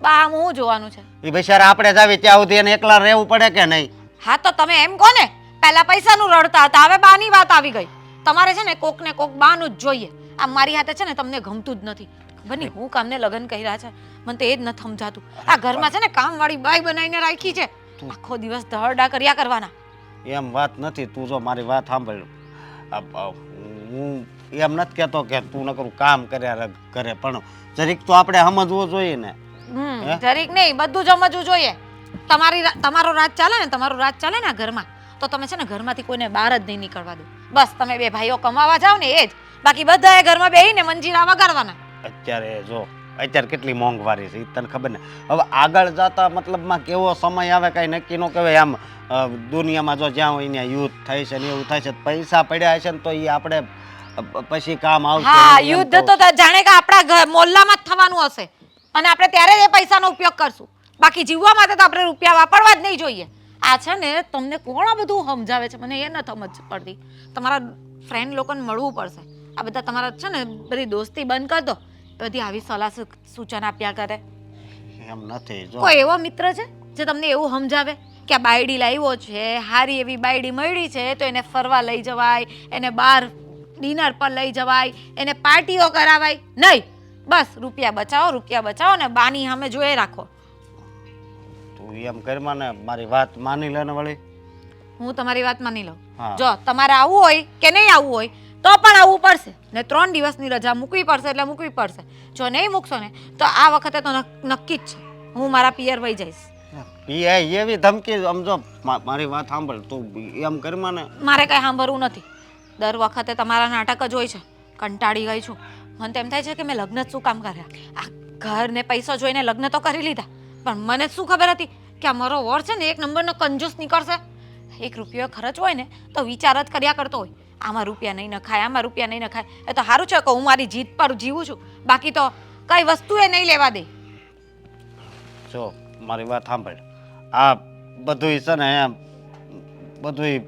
બા હું જોવાનું છે? એ બિચારા આપણે જાવી ત્યાં સુધી એને એકલા રહેવું પડે કે નહીં? હા, તો તમે એમ કહો ને, પહેલા પૈસાનું રડતા હતા, હવે બાની વાત આવી ગઈ. તમારે છે ને કોક ને કોક બાનું જ જોઈએ. આ મારી હાથે છે ને તમને ગમતું જ નથી. ખબર નહીં હું કામને લગ્ન કર્યા છે, મને તો એ જ નથી સમજાતું. આ ઘરમાં છે ને કામવાળી બાઈ બનાવીને રાખી છે, આખો દિવસ ધરડા કર્યા કરવાના. એમ વાત નથી, તું જો મારી વાત સાંભળ. હું એમ નથી કહેતો કે તું નકરું કામ કર્યા કરે, પણ જરીક તો આપણે સમજવું જોઈએ ને. જરીક નહીં, બધું જ સમજવું જોઈએ. તમારો રાજ ચાલે ને, તમારો રાજ ચાલે ને આ ઘરમાં, તો તમે છે ને ઘરમાંથી કોઈને બહાર જ નહીં નીકળવા દો. બસ તમે બે ભાઈઓ કમાવા જાવ ને એ જ, બાકી બધાએ ઘરમાં બેહીને મંજીરા વગાડવાના. અત્યારે કેટલી મોંઘવારી છે તને ખબર ને? હવે આગળ જતા મતલબમાં કેવો સમય આવે કઈ નક્કી ન કહેવાય. આમ દુનિયામાં જો જ્યાં હોય ત્યાં યુદ્ધ થાય છે ને એવું થાય છે, પૈસા પડ્યા છે ને તો એ આપણે પછી કામ આવશે. હા, યુદ્ધ તો જાણે કે આપણા મોહલ્લામાં જ થવાનું હશે, અને આપણે ત્યારે એ પૈસાનો ઉપયોગ કરશું. બાકી જીવવા માટે તો આપણે રૂપિયા વાપરવા જ નહીં જોઈએ. આ છે ને તમને કોણ આ બધું સમજાવે છે, મને એ નથી સમજ પડતી. તમારા ફ્રેન્ડ લોકોને મળવું પડશે. આ બધા તમારા છે ને બધી દોસ્તી બંધ કરી દો, બધી આવી સલાહ સૂચન આપ્યા કરે. એમ નથી. જો કોઈ એવો મિત્ર છે જે તમને એવું સમજાવે કે આ બાયડી લાવ્યો છે, હારી એવી બાયડી મળી છે તો એને ફરવા લઈ જવાય, એને બહાર ડિનર પર લઈ જવાય, એને પાર્ટીઓ કરાવાય? નહીં, બસ રૂપિયા બચાવો ને બાની સામે જોઈ રાખો. તું એમ કરમાં ને મારી વાત માની લે ને વળી. હું તમારી વાત માની લઉં. હા. જો તમારે આવવું હોય કે નહીં આવવું હોય તો પણ આવવું પડશે ને, 3 દિવસની રજા મૂકવી પડશે એટલે મૂકવી પડશે. જો નહીં મૂકશો ને તો આ વખતે તો નક્કી જ છે, હું મારા પિયર વહી જઈશ. એવી ધમકી સમજો. મારી વાત સાંભળ, તું એમ કરમાં ને. મારે કઈ સાંભળવું નથી. દર વખતે તમારા નાટક જ હોય છે. કંટાળી ગઈ છું. મને તેમ થાય છે કે મેં લગ્ન જ શું કામ કર્યા. આ ઘર ને પૈસો જોઈને લગ્ન તો કરી લીધા, પણ મને શું ખબર હતી કે આ મારો વર છે ને એક નંબરનો કંજૂસ નીકળશે. 1 રૂપિયો ખર્ચ હોય ને તો વિચાર જ કર્યા કરતો હોય, આમાં રૂપિયા નહીં નખાય, આમાં રૂપિયા નહીં નખાય. એ તો સારું છે કે હું મારી જીત પર જીવું છું, બાકી તો કઈ વસ્તુ એ નહીં લેવા દે. જો મારી વાત સાંભળ, આ બધુંય છે ને બધુંય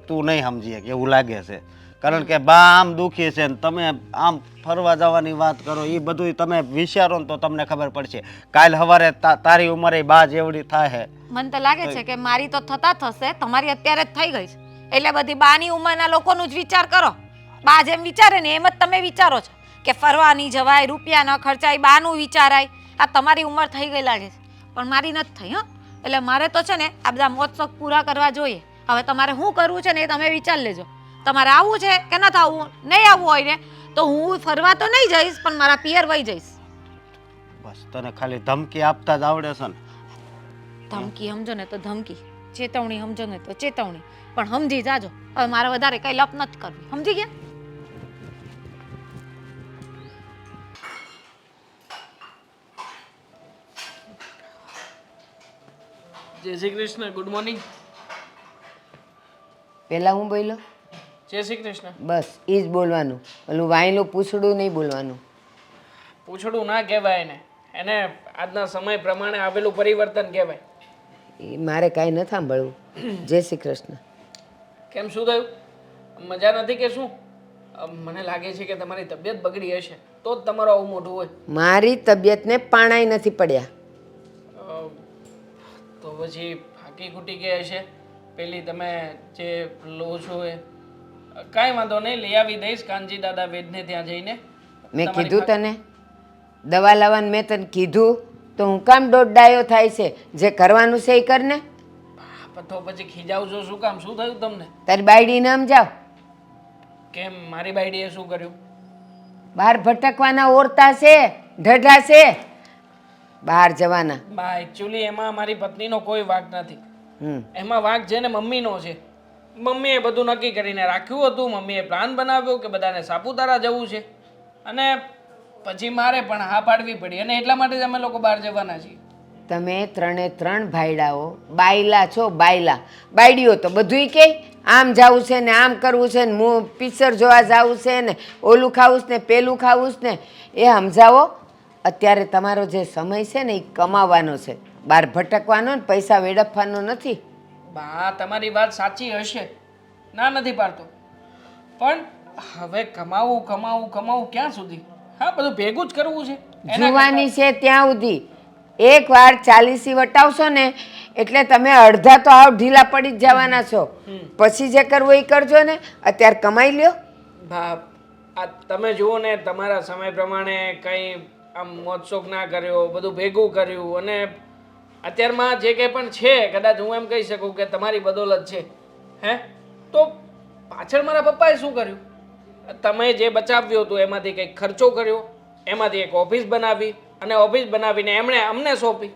તું નહીં સમજીએ કે એવું લાગે છે, કારણ કે બા આમ દુખી છે ને તમે આમ ફરવા જવાની વાત કરો, એ બધુંય તમે વિચારો ને તો તમને ખબર પડશે. કાલ સવારે તારી ઉંમરે બા જેવડી થાય. મને તો લાગે છે કે મારી તો થતા થશે, તમારી અત્યારે જ થઈ ગઈ છે, એટલે બધી બાની ઉંમરના લોકોનું જ વિચાર કરો. બા જેમ વિચારે ને એમ જ તમે વિચારો છો કે ફરવા નહીં જવાય, રૂપિયા ન ખર્ચાય, બાનું વિચારાય. આ તમારી ઉંમર થઈ ગઈ લાગે છે, પણ મારી નથી થઈ. હા, એટલે મારે તો છે ને આ બધા મોજ શોખ પૂરા કરવા જોઈએ. હવે તમારે શું કરવું છે ને એ તમે વિચાર લેજો. તમારે આવવું છે કે નથી આવવું? નહીં આવવું હોય ને તો હું ફરવા તો નહીં જઈશ, પણ મારા પિયર વહી જઈશ. બસ તને ખાલી ધમકી આપતા જ આવડે છે ને. ધમકી સમજો ને તો ધમકી, ચેતવણી સમજો ને તો ચેતવણી, પણ સમજી જાજો. હવે મારે વધારે કઈ લપ નથી કરવી, સમજી ગયા? જય શ્રી કૃષ્ણ. Good morning. પેલા હું બોલ્યો? જય શ્રી કૃષ્ણ. બસ એ જ બોલવાનું, ઓલું વાયલું પૂછડું નહીં બોલવાનું. પૂછડું ના કહેવાય એને, એને આજના સમય પ્રમાણે આવેલું પરિવર્તન કહેવાય. એ મારે કાંઈ ન સાંભળવું. જય શ્રી કૃષ્ણ. કેમ, શું થયું? મજા નથી કે શું? મને લાગે છે કે તમારી તબિયત બગડી હશે, તો જ તમારું આવું મોઢું હોય. મારી તબિયતને પાણાઈ નથી પડ્યા. તો પછી ફાંકી ખૂટી ગઈ હશે પેલી તમે જે લો છો એ. કાંઈ વાંધો નહીં, લઈ આવી દઈશ કાનજી દાદા વેદને ત્યાં જઈને. મેં કીધું તને દવા લાવવાનું, મેં તને કીધું તો હું કામ દોડાયો થાય છે? જે કરવાનું છે એ કર ને. તો પછી ખીજાવજો શું કામ? શું થયું તમને? તારી બાયડીને સમજાવ. કેમ, મારી બાયડીએ શું કર્યું? બહાર ભટકવાના ઓરતા છે, ઢઢા છે બહાર જવાના. બા એકચ્યુઅલી એમાં મારી પત્નીનો કોઈ વાંક નથી. હમ એમાં વાંક છે ને મમ્મીનો છે. મમ્મીએ બધું નક્કી કરીને રાખ્યું હતું, મમ્મીએ પ્લાન બનાવ્યો કે બધાને સાપુતારા જવું છે, અને પછી મારે પણ હા પાડવી પડી, અને એટલા માટે જ અમે લોકો બહાર જવાના છીએ. તમે 3 ભાઈડાઓ બાયલા છો, બાયલા. બાયડીઓ તો બધુંય કે આમ જવું છે ને આમ કરવું છે ને હું પિક્ચર જોવા જવું છે ને ઓલું ખાવું છે ને પેલું ખાવું છે ને. એ સમજાવો. અત્યારે તમારો જે સમય છે ને એ કમાવાનો છે, બહાર ભટકવાનો ને પૈસા વેડફવાનો નથી. બા તમારી વાત સાચી હશે, ના નથી પાડતો, પણ હવે કમાવું કમાવું કમાવું ક્યાં સુધી? હા, બધું ભેગું જ કરવું છે. જુવાની છે ત્યાં સુધી. એકવાર 40 વટાવશો ને એટલે તમે અડધા તો આવ ઢીલા પડી જ જવાના છો. પછી જે કરવું એ કરજો ને, અત્યારે કમાઈ લ્યો. બા આ તમે જુઓ ને, તમારા સમય પ્રમાણે કંઈ આમ મોજ શોખ ના કર્યો, બધું ભેગું કર્યું, અને અત્યારમાં જે કંઈ પણ છે કદાચ હું એમ કહી શકું કે તમારી બદોલત છે. હે, તો પાછળ મારા પપ્પાએ શું કર્યું? તમે જે બચાવ્યું હતું એમાંથી કંઈક ખર્ચો કર્યો, એમાંથી એક ઓફિસ બનાવી, અને ઓફિસ બનાવીને એમણે અમને સોંપી.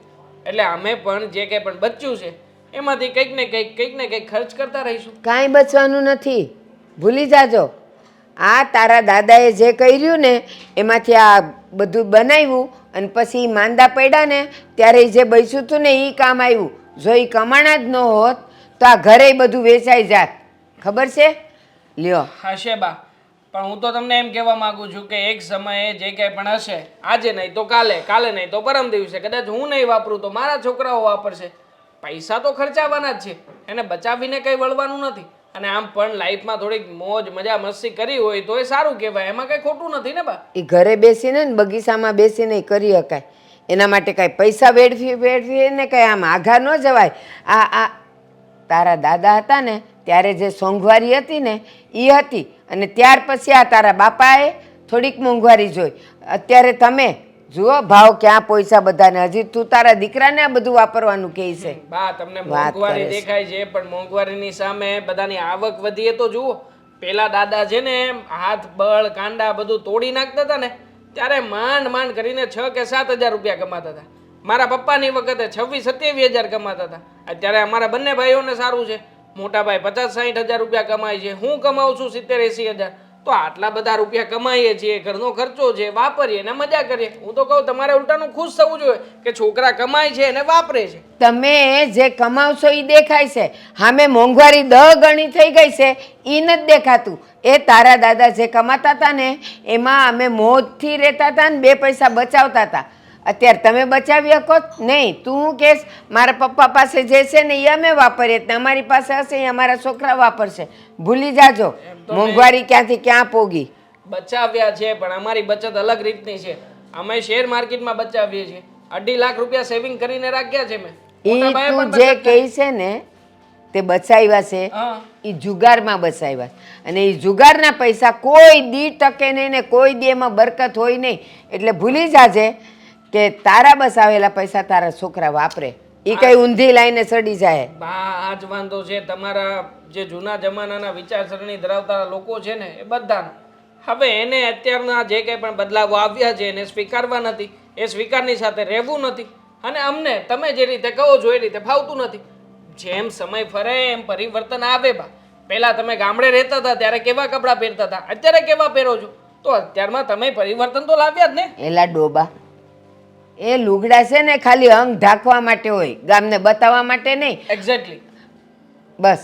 એટલે અમે પણ જે કંઈ પણ બચ્યું છે એમાંથી કંઈક ને કંઈક ખર્ચ કરતા રહીશું. કાંઈ બચવાનું નથી, ભૂલી જાજો. આ તારા દાદાએ જે કર્યું ને એમાંથી આ બધું બનાવ્યું, અને પછી માંદા પડ્યા ને ત્યારે જે બચ્યું હતું ને એ કામ આવ્યું. જો એ કમાણા જ ન હોત તો આ ઘરે બધું વેચાઈ જાત. ખબર છે? લ્યો. હશે બા, પણ હું તો તમને એમ કહેવા માંગુ છું કે એક સમયે જે કંઈ પણ હશે, આજે નહીં તો કાલે, કાલે નહીં તો પરમ દિવસે, કદાચ હું નહીં વાપરું તો મારા છોકરાઓ વાપરશે. પૈસા તો ખર્ચાવાના જ છે, એને બચાવીને કંઈ વળવાનું નથી. અને આમ પણ લાઈફમાં થોડીક મોજ મજા મસ્તી કરી હોય તો એ સારું કહેવાય, એમાં કંઈ ખોટું નથી ને બા. એ ઘરે બેસીને ને બગીચામાં બેસીને કરી શકાય. એના માટે કાંઈ પૈસા વેડફીને કાંઈ આમ આઘા ન જવાય. આ તારા દાદા હતા ને ત્યારે જે સોંઘવારી હતી ને એ હતી, અને ત્યાર પછી આ તારા બાપાએ થોડીક મોંઘવારી જોઈ. અત્યારે તમે જુઓ ભાવ ક્યાં પૈસા બધાને. હજી તું તારા દીકરાને આ બધું વાપરવાનું કહે છે. બા તમને મોંઘવારી દેખાય છે, પણ મોંઘવારીની સામે બધાની આવક વધીએ તો જુઓ. પેલા દાદા છે ને હાથ બળ કાંડા બધું તોડી નાખતા હતા ને ત્યારે માંડ કરીને 6 કે 7 હજાર રૂપિયા કમાતા હતા. મારા પપ્પાની વખતે 26-27 હજાર કમાતા હતા. અત્યારે અમારા બંને ભાઈઓને સારું છે, મોટા ભાઈ 50-60 હજાર રૂપિયા કમાય છે, હું કમાઉં છું 70-80 હજાર. તો આટલા બધા રૂપિયા કમાઈએ છીએ, ઘરનો ખર્ચો છે, વાપરીએ ને મજા કરીએ. હું તો કહું તમારે ઉલટાનું ખુશ થવું જોઈએ કે છોકરા કમાય છે અને વાપરે છે. તમે જે કમાવશો એ દેખાય છે, સામે મોંઘવારી 10 ગણી થઈ ગઈ છે એ નથી દેખાતું. એ તારા દાદા જે કમાતા હતા ને એમાં અમે મોજથી રહેતા હતા ને 2 પૈસા બચાવતા હતા. અત્યારે તમે બચાવી શકો નહીં. તું કહેશ મારા પપ્પા પાસે જે છે ને એ અમે વાપરીએ, તમારી પાસે હશે એ અમારા છોકરા વાપરશે. ભૂલી જાજો મોંઘવારી ક્યાંથી ક્યાં પોગી. બચાવ્યા છે પણ અમારી બચત અલગ રીતની છે. અમે શેર માર્કેટમાં બચાવીએ છીએ. 2.5 લાખ રૂપિયા સેવિંગ કરીને રાખ્યા છે મેં. એ તું જે કહે છે ને તે બચાવ્યા છે એ જુગારમાં બચાવ્યા છે. અને એ જુગારના પૈસા કોઈ દી ટકે નહીં ને કોઈ દી એમાં બરકત હોય નહીં. એટલે ભૂલી જાજે કે તારા બસાવેલા પૈસા તારા છોકરા વાપરે. એ કઈ ઊંધી લાઈને ચડી જાય. બા આ જ વાંધો છે તમારા જે જૂના જમાનાના વિચારસરણી ધરાવતા લોકો છે ને એ બધાનો. હવે એને અત્યારના જે કંઈ પણ બદલાવો આવ્યા છે એને સ્વીકારવા નથી, એ સ્વીકારની સાથે રહેવું નથી. અને અમને તમે જે રીતે કહો છો એ રીતે ફાવતું નથી. જેમ સમય ફરે એમ પરિવર્તન આવે બા. પહેલાં તમે ગામડે રહેતા હતા ત્યારે કેવા કપડાં પહેરતા હતા, અત્યારે કેવા પહેરો છો? તો અત્યારમાં તમે પરિવર્તન તો લાવ્યા જ ને. એલા ડોબા, એ લુગડા છે ને ખાલી અંગ ઢાંકવા માટે હોય, ગામને બતાવવા માટે નહીં. એક્ઝેક્ટલી. બસ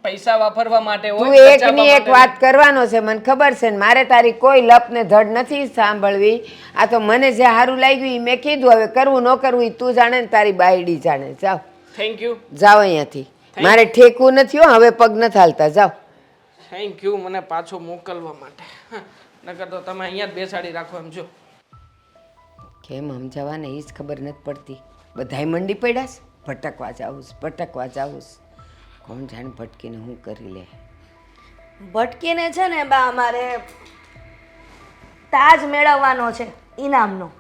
પૈસા વાપરવા માટે તું હોય. એકની એક વાત કરવાનો છે, મને ખબર છે ને. મારે તારી કોઈ લપ ને ધડ નથી સાંભળવી. આ તો મને જે સારું લાગ્યું એ મેં કીધું. હવે કરવું ન કરવું એ તું જાણે ને તારી બાયડી જાણે. જાઓ થેન્ક યુ. જાઓ અહીંયાથી. મારે ઠેકવું નથી હો, હવે પગ નથી હાલતા. જાઓ. થેન્ક યુ મને પાછો મોકલવા માટે. નકર તો તમે અહીંયા જ બેસાડી રાખો એમ છો. કેમ સમજાવવાને એ જ ખબર નથી પડતી. બધાય મંડી પડ્યા છે ભટકવા જાઉં ભટકવા જાઉં. કોણ જાણે ભટકીને હું કરી લે. ભટકીને છે ને બા અમારે તાજ મેળવવાનો છે ઇનામનો.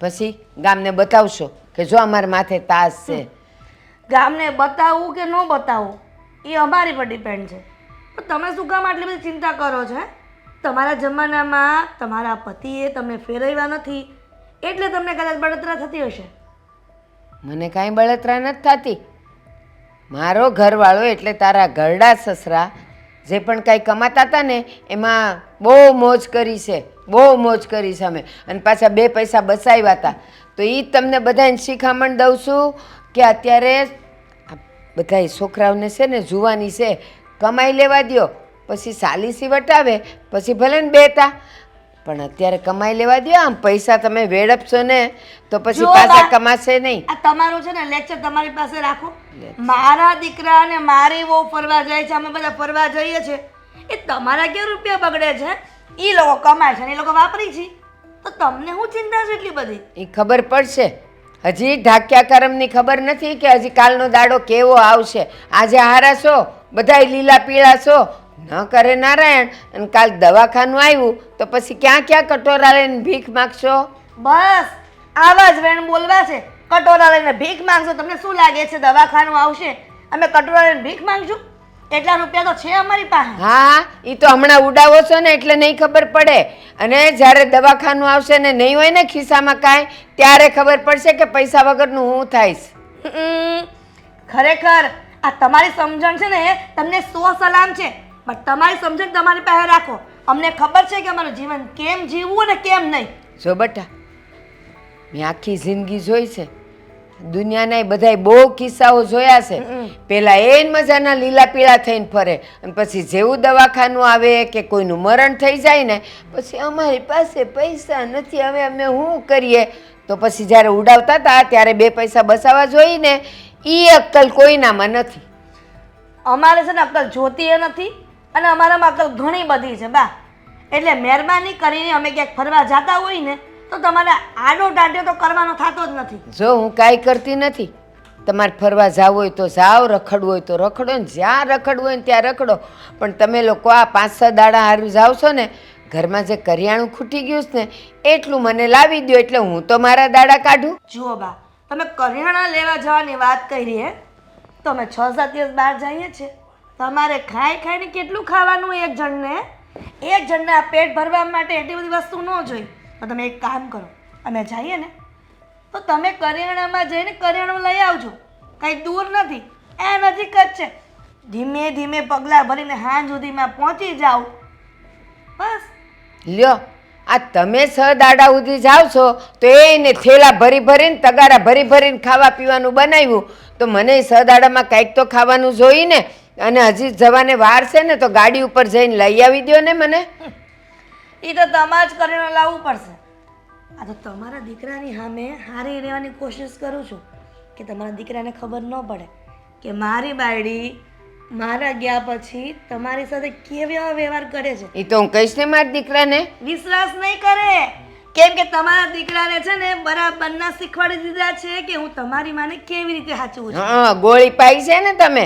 પછી ગામને બતાવશો કે જો અમારા માથે તાજ છે. ગામને બતાવવું કે ન બતાવવું એ અમારી પર ડિપેન્ડ છે. પણ તમે શું કામ આટલી બધી ચિંતા કરો છો? તમારા જમાનામાં તમારા પતિએ તમને ફેરવ્યા નથી એટલે તમને કદાચ બળતરા થતી હશે. મને કાંઈ બળતરા નથી થતી. મારો ઘરવાળો એટલે તારા ઘરડા સસરા જે પણ કાંઈ કમાતા હતા ને એમાં બહુ મોજ કરી છે, બહુ મોજ કરી છે અમે. અને પાછા 2 પૈસા બચાવ્યા હતા. તો એ તમને બધાને શિખામણ દઉં છું કે અત્યારે બધા છોકરાઓને છે ને જુવાની છે, કમાઈ લેવા દ્યો. પછી સાલીસી વટાવે પછી ભલે ને બેતા, પણ અત્યારે કમાઈ લેવા દ્યો. આમ પૈસા તમે વેડપશો ને તો પછી પાછા કમાશે નહીં. આ તમારું છે ને લેક્ચર તમારી પાસે રાખો. મારા દીકરા અને મારી વહુ ફરવા જાય છે, અમે બધા ફરવા જઈએ છીએ. એ તમારા ક્યાં રૂપિયા બગડે છે? એ લોકો કમાય છે ને એ લોકો વાપરી છે. તો તમને શું ચિંતા છે એટલી બધી? એ ખબર પડશે. હજી ઢાક્યા કરમની ખબર નથી કે હજી કાલનો દાડો કેવો આવશે. આજે હારા છો, બધાય લીલા પીળા છો, ન કરે નારાયણ. અને કાલ દવાખાનું આવ્યું તો પછી ક્યાં ક્યાં કટોરા લઈને ભીખ માગશો? બસ આવા જ વેણ બોલવા છે. કટોરા લઈને ભીખ માંગશો. તમને શું લાગે છે દવાખાનું આવશે અમે કટોરા લઈને ભીખ માંગશું? એટલા રૂપિયા તો છે અમારી પાસે. હા, એ તો હમણાં ઉડાવો છો ને એટલે નહીં ખબર પડે. અને જ્યારે દવાખાનું આવશે ને નહીં હોય ને ખિસ્સામાં કાંઈ, ત્યારે ખબર પડશે કે પૈસા વગરનું હું થાઈશ. ખરેખર આ તમારી સમજણ છે ને તમને 100 સલામ છે. પણ તમારી સમજણ તમારી પાસે રાખો. અમને ખબર છે કે અમારું જીવન કેમ જીવવું અને કેમ નહીં. જો બટા, મેં આખી જિંદગી જોઈ છે. દુનિયાના બધાય બહુ કિસ્સાઓ જોયા છે. પેલા એ મજાના લીલા પીળા થઈને ફરે અને પછી જેવું દવાખાનું આવે કે કોઈનું મરણ થઈ જાય ને પછી અમારી પાસે પૈસા નથી, હવે અમે શું કરીએ? તો પછી જ્યારે ઉડાવતા હતા ત્યારે 2 પૈસા બચાવવા જોઈએ ને એ અક્કલ કોઈનામાં નથી. અમારે છે ને અક્કલ જોતી એ નથી અને અમારામાં અક્કલ ઘણી બધી છે બા. એટલે મહેરબાની કરીને અમે ક્યાંક ફરવા જતા હોય ને તો તમારે આડો ટાંટ્યો તો કરવાનો થતો જ નથી. જો હું કાંઈ કરતી નથી. તમારે ફરવા જવું હોય તો જાઓ, રખડવું હોય તો રખડો ને જ્યાં રખડવું હોય ને ત્યાં રખડો. પણ તમે લોકો આ 5-6 દાડા હારું જાવ છો ને, ઘરમાં જે કરિયાણું ખૂટી ગયું છે ને એટલું મને લાવી દો એટલે હું તો મારા દાડા કાઢું. જુઓ બા, તમે કરિયાણા લેવા જવાની વાત કરી હે તો અમે 6-7 દિવસ બહાર જઈએ છીએ. તમારે ખાઈ ખાઈને કેટલું ખાવાનું? એક જણને આ પેટ ભરવા માટે એટલી બધી વસ્તુ ન જોઈ. તો તમે એક કામ કરો, અમે જઈએ ને તો તમે કરિયાણામાં જઈને કરિયાણું લઈ આવજો. કંઈ દૂર નથી, એ નજીક જ છે. ધીમે ધીમે પગલાં ભરીને હાંજ સુધીમાં પહોંચી જાઉં બસ. લ્યો આ તમે 6 દાડા સુધી જાવ છો તો એને થેલા ભરી ભરીને તગારા ભરી ભરીને ખાવા પીવાનું બનાવ્યું તો મને 6 દાડામાં કાંઈક તો ખાવાનું જોઈ ને. અને હજી જવાને વાર છે ને તો ગાડી ઉપર જઈને લઈ આવી દ્યો ને મને. એ તો તમારે જ કરીને લાવવું પડશે. આ તો તમારા દીકરાની સામે હારી રહેવાની કોશિશ કરું છું કે તમારા દીકરાને ખબર ન પડે કે મારી બાયડી મારા ગયા પછી તમારી સાથે કેવો વ્યવહાર કરે છે. એ તો હું કહીશ ને મારા દીકરાને. વિશ્વાસ નહીં કરે કેમ કે તમારા દીકરાને છે ને બરાબરના શીખવાડી દીધા છે કે હું તમારી માને કેવી રીતે સાચવું છું. હા ગોળી પાઈ છે ને તમે.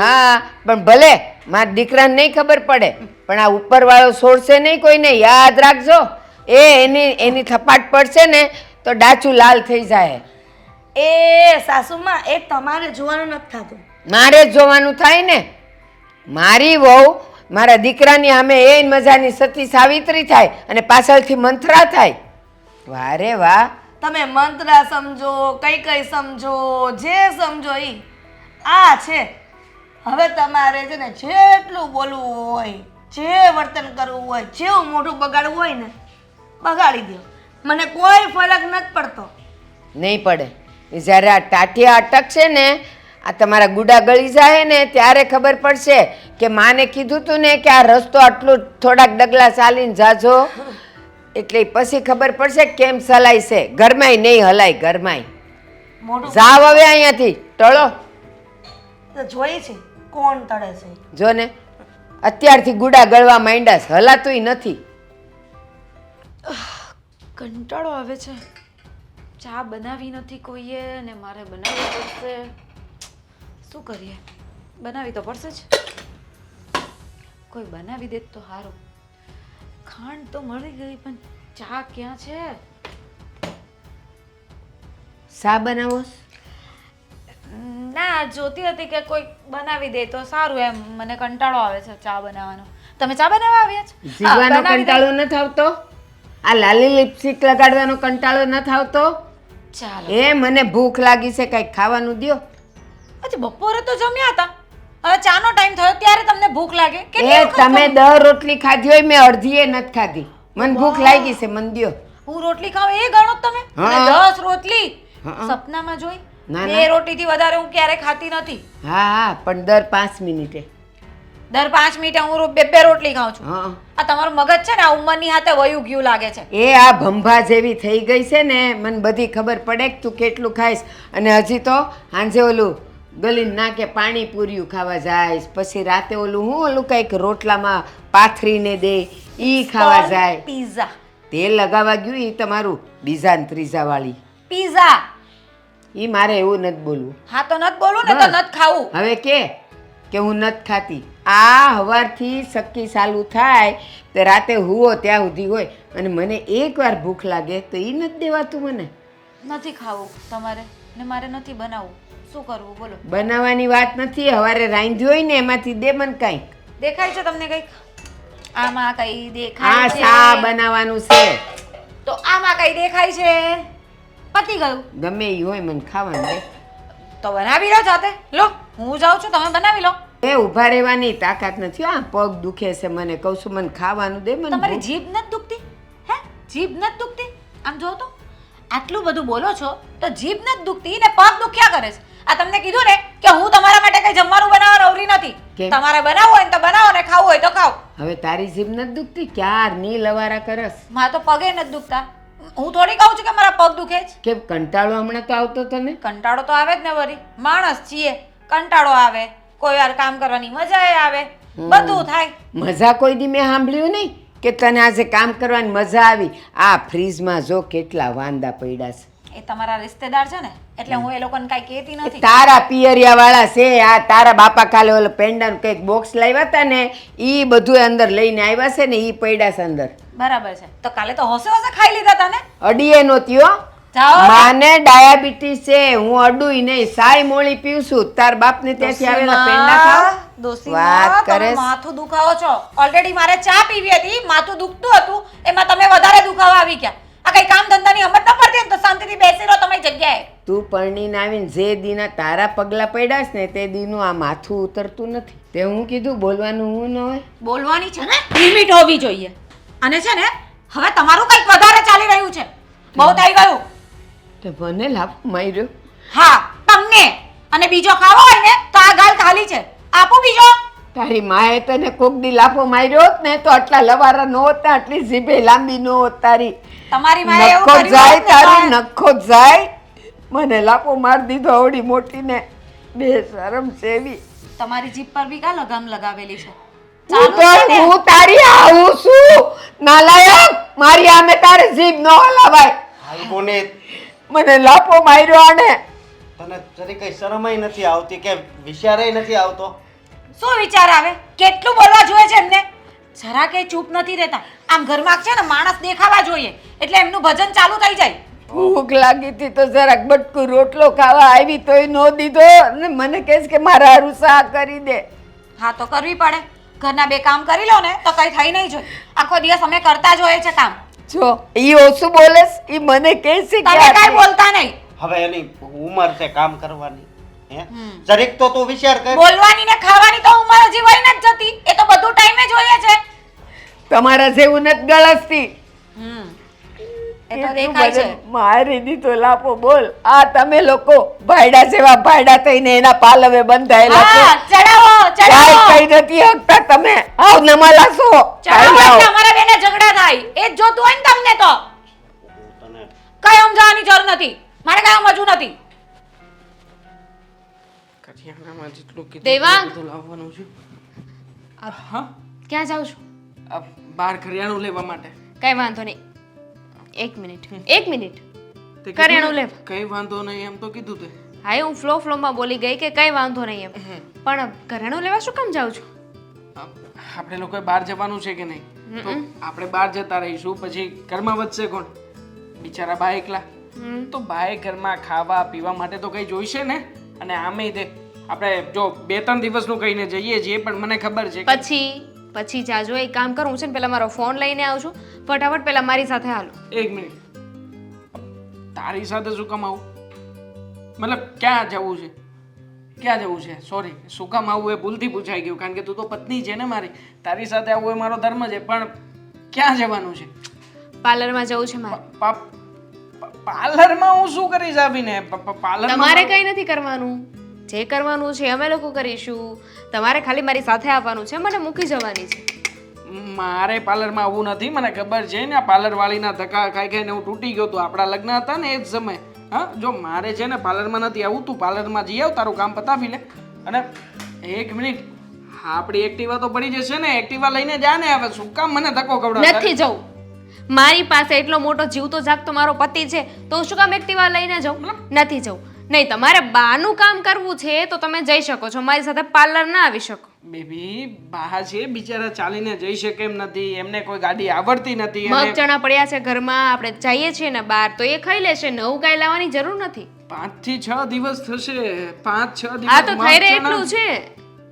હા પણ ભલે મારા દીકરાને નહીં ખબર પડે પણ આ ઉપરવાળો છોડશે નહીં કોઈને, યાદ રાખજો. એની થપાટ પડશે ને તો ડાચું લાલ થઈ જાય. એ સાસુમાં એ તમારે જોવાનું નથી થતું. મારે જ જોવાનું થાય ને. મારી વહુ મારા દીકરાની સામે એ મજાની સતી સાવિત્રી થાય અને પાછળથી મંથરા થાય. વારે વાહ. તમે મંત્રા સમજો કઈ સમજો જે સમજો ઈ આ છે. હવે તમારે છે ને જેટલું બોલવું હોય, જે વર્તન કરવું હોય, જેવું મોઢું બગાડવું હોય ને બગાડી દો. મને કોઈ ફરક નથી પડતો. નહીં પડે. એ જ્યારે આ ટાટિયા અટકશે ને આ તમારા ગુડા ગળી જાય ને ત્યારે ખબર પડશે કે માને કીધું તું ને કે આ રસ્તો આટલું થોડાક ડગલા ચાલીને જાજો એટલે પછી ખબર પડશે કેમ ચલાય છે. ઘરમાંય નહીં હલાય ઘરમાંય. મોઢું જાવ હવે અહીંયાથી ટળો. તો જોઈ છે કોણ તળે છે. જો ને અત્યારથી ગુડા ગળવા માંડ્યા છે, હલાતુંય નથી. કંટાળો આવે છે. ચા બનાવી નથી કોઈએ ને મારે બનાવવી પડશે. શું કરીએ? બનાવી તો પડશે જ. કોઈ બનાવી દે તો સારું. ખાંડ તો મળી ગઈ પણ ચા ક્યાં છે? શા બનાવો? ના જોતી હતી કે કોઈ બનાવી દે તો સારું એમ. મને કંટાળો આવે છે ચા બનાવવાનો. તમે ચા બનાવવા આવ્યા છો? જીવવાનો કંટાળો નથી આવતો? આ લાલી લિપસ્ટિક લગાડવાનો કંટાળો નથી આવતો? ચાલો. એ મને ભૂખ લાગી છે, કંઈક ખાવાનું દ્યો. અચ્છા બપોરે તો જમ્યા હતા. હવે ચાનો ટાઈમ થયો ત્યારે તમને ભૂખ લાગે? એ તમે 10 રોટલી ખાધી હોય, મેં અડધીએ નથી ખાધી. મને ભૂખ લાગી છે, મને દ્યો. હું રોટલી ખાઉં એ ગણો તમે? હા. 10 રોટલી હા. સપનામાં જોઈ? ના, બે રોટીથી વધારે હું ક્યારે ખાતી નથી. હા પણ દર 5 મિનિટે. દર 5 મિનિટે હું બે રોટલી ખાઉં છું. હા આ તમારું મગજ છે ને આ ઉંમરની હાથે વયું ગયું લાગે છે. એ આ ભંભા જેવી થઈ ગઈ છે ને મને બધી ખબર પડે કે તું કેટલું ખાઈશ. અને હજી તો સાંજે ઓલું ગલીને નાકે પાણીપુરીયું ખાવા જાય, પછી રાતે ઓલું ઓલું કંઈક રોટલામાં પાથરીને દે ઈ ખાવા જાય. પિઝા. તેલ લગાવવા ગયું એ તમારું બીજા ને ત્રીજા વાળી. પિઝા. ઈ મારે એવું નથી બોલવું. હા તો નત બોલું ને તો બસ. નત ખાવું. હવે કે હું નથી ખાતી. આ હવારથી સક્કી ચાલુ થાય તે રાતે હુવો ત્યાં સુધી હોય અને મને એકવાર ભૂખ લાગે તો એ નથી દેવાતું મને. નથી ખાવું તમારે ને મારે નથી બનાવવું. શું કરવું બોલો? બનાવવાની વાત નથી, હવારે રાંધ્યું હોય ને એમાંથી દે મને કાંઈક. દેખાય છે તમને કંઈક? આમાં કઈ આ દેખાય છે? શા બનાવવાનું છે? તો આમાં કઈ દેખાય છે? પતી ગયું. ગમે એ હોય મને ખાવાનું દે. તો બનાવી લો જાતે. લો હું જાઉં છું, તમે બનાવી લો. એ ઊભા રહેવાની તાકાત નથી. આ પગ દુખે છે મને, કહું છું મને ખાવાનું દે. મને તમારી ભૂખ- જીભ નથી દુખતી? હે જીભ નથી દુખતી? આમ જો તો આટલું બધું બોલો છો તો જીભ નથી દુખતી ને પગ દુખ્યા કરે છે. આ તમને કીધું ને કે હું તમારા માટે કઈ જમવાનું બનાવવા નવરી નથી. કેમ? તમારે બનાવવું હોય ને તો બનાવો ને ખાવું હોય તો ખાઓ. હવે તારી જીભ નથી દુખતી? ક્યારની લવારા કરસ. મારા તો પગે નથી દુખતા. હું થોડી કહું છું કે મારા પગ દુખે છે. કેમ કંટાળો હમણાં તો આવતો તને? કંટાળો તો આવે જ ને વળી. માણસ છીએ, કંટાળો આવે. કોઈ વાર કામ કરવાની મજા આવે. બધું થાય. મજા કોઈ દી મેં સાંભળ્યું નહીં કે તને આજે કામ કરવાની મજા આવી. આ ફ્રીજમાં જો કેટલા વાંદા પડ્યા છે. એ તમારા રિશ્તેદાર છે ને એટલે હું એ લોકોને કાંઈ કહેતી નથી. તારા પિયરિયા વાળા છે. આ તારા બાપા કાલે ઓલો પેંડાનું કંઈક બોક્સ લાવ્યા હતા ને ઈ બધું અંદર લઈને આવ્યા છે ને ઈ પડ્યા છે અંદર. બરાબર છે. તો કાલે તો હોશે હોશે ખાઈ લીધા હતા ને? અડીએ નહોતી હો. જાઓ. માને ડાયાબિટીસ છે, હું અડુય નહીં, સાય મોળી પીઉં છું. તાર બાપને ત્યાંથી આવેલા પેંડા ખાવ. દોશીમાં, વાત તમે કરે છે. માથું દુખાવો છો. ઓલરેડી મારે ચા પીવી હતી, માથું દુખતું હતું, એમાં તમે વધારે દુખાવા આવી ગયા. આ કઈ કામ ધંધાની સમજ ન પડતી હોય ને તો શાંતિથી બેસી રહો તમારી જગ્યાએ. તું પરણીને આવીને જે દીના તારા પગલાં પડ્યા છે ને તે દીનું આ માથું ઉતરતું નથી. તે હું કીધું બોલવાનું હું ન હોય. બોલવાની છે ને લિમિટ હોવી જોઈએ. અને છે ને હવે તમારું કંઈક વધારે ચાલી રહ્યું છે. બહુ થઈ ગયું. તે મને લાભ માર્યો. હા તમને. અને બીજો ખાવો હોય ને તો આ ગાલ ખાલી છે. આપો બીજો. તારી માએ તને કોક દી લાફો માર્યો હોત ને તો આટલા લવારા ન હોત ને આટલી જીભે લાંબી ન હોત તારી. તમારી માએ એવું નખો કર્યું જાય હોત ને તારી તો- નખો જાય. મને લાફો માર દીધો આવડી મોટી ને બે શરમ સેવી. તમારી જીભ પર બી કા લગામ લગાવેલી છે. હું તારી આવું છું નાલાયક. મારી આમે તારે જીભ ન હલાવાય. હાલ પુનિત, મને લાફો માર્યો આને. તને જરી કઈ શરમય નથી આવતી કે વિચારેય નથી આવતો? શું વિચાર આવે? કેટલું બોલવા જોઈએ છે એમને? જરા કે ચૂપ નથી રહેતા. આમ ઘરમાં છે ને માણસ દેખાવા જોઈએ એટલે એમનું ભજન ચાલુ થઈ જાય. ભૂખ લાગી હતી તો જરાક બટકું રોટલો ખાવા આવી તોય નો દીધો ને મને કહેશ કે મારા હારું શાક કરી દે. હા તો કરવી પડે. ઘરના બે કામ કરી લો ને તો કઈ થઈ નહીં જોઈએ. આખો દિવસ અમે કરતા જ હોઈએ છે કામ. જો ઈ ઓછું બોલેસ ઈ મને કહેશે કે તમે કાંઈ બોલતા નહીં. હવે એની ઉંમર છે કામ કરવાની. હે જરીક તો તું વિચાર કર. બોલવાની ને ખાવાની તો ઉંમર હજી વહી નથી જતી. એ તો બધું ટાઈમે જોઈએ છે. તમારા જેવું નથી ગળસતી. એ તો દેખાય છે. મારી દીધો લાપો બોલ. આ તમે લોકો ભાયડા જેવા ભાયડા થઈને એના પાલવે બંધાયેલા છો. હા ચડાવો ચડાવો. કાંઈ કઈ નથી હકતા તમે. આવ નમાલા છો. ચડાવો એટલે અમારા બેને ઝઘડા થાય. એ જ જોતું હોય ને તમને તો. તને કઈ સમજાવવાની જરૂર નથી. મારે કઈ સમજવું નથી. કરિયાણામાં જેટલું કીધું દેવાંગ! એટલું બધું લાવવાનું છે. હા ક્યાં જાઉં છું? આ બહાર કરિયાણું લેવા માટે. કઈ વાંધો નહીં. એક મિનિટ તે કરિયાણું લેવા. કઈ વાંધો નહીં એમ તો કીધું તે. હા હું ફ્લોમાં બોલી ગઈ કે કઈ વાંધો નહીં એમ. પણ કરિયાણું લેવા શું કામ જાઉં છું? આપણે લોકોએ બહાર જવાનું છે કે નહીં? તો આપણે બહાર જતા રહીશું પછી ઘરમાં વધશે કોણ? બિચારા બા એકલા. તો બાએ ઘરમાં ખાવા પીવા માટે તો કઈ જોઈશે ને. અને આમે તે આપણે જો 2-3 દિવસનું કહીને જઈએ છીએ પણ મને ખબર છે કે પછી જાજો એક કામ કરું છે ને પેલા મારો ફોન લઈને આવું છું. ફટાફટ પેલા મારી સાથે હાલો. 1 મિનિટ. તારી સાથે શું કામ આવું? મતલબ ક્યાં જવું છે? ક્યાં જવું છે? સોરી, શું કામ આવું એ ભૂલથી પૂછાઈ ગયું કારણ કે તું તો પત્ની છે ને મારી. તારી સાથે આવું એ મારો ધર્મ છે પણ ક્યાં જવાનું છે? પાર્લરમાં જવું છે મારે. પાર્લરમાં હું શું કરીશ આવીને? પાર્લરમાં તમારે કઈ નથી કરવાનું. જે કરવાનું છે અમે લોકો કરીશું. તમારે ખાલી મારી સાથે આવવાનું છે. મને મૂકી જવાની છે. મારે પાર્લરમાં આવવું નથી મને ખબર છે ને. આ પાર્લર વાળીના ધક્કા ખાઈ ખાઈને હું તૂટી ગયો તો આપણા લગ્ન હતા ને એ જ સમય. હા જો મારે છે ને પાર્લરમાં નથી આવું. તું પાર્લરમાં જઈ આવ, તારું કામ પતાવી લે. અને 1 મિનિટ, આપણી એક્ટિવા તો પડી જશે ને. એક્ટિવા લઈને જા ને. હવે શું કામ મને ધક્કો ખવડાવે? નથી જવું. મારી પાસે એટલો મોટો જીવતો જાગતો મારો પતિ છે તો શું કામ એક્ટિવા લઈને જાઉં? નથી જવું. નહીં તમારે બાનું કામ કરવું છે તો તમે જઈ શકો છો. મારી સાથે પાર્લર ના આવી શકો. બેબી બહાર છે બિચારા ચાલીને જઈ શકે એમ નથી. એમને કોઈ ગાડી આવડતી નથી. મગ ચણા પડ્યા છે ઘરમાં. આપણે જઈએ છીએ ને બહાર તો એ ખાઈ લેશે. નવું કાંઈ લાવવાની જરૂર નથી. 5 થી 6 દિવસ થશે. 5-6 દિવસ. આ તો થઈ રહે એટલું છે.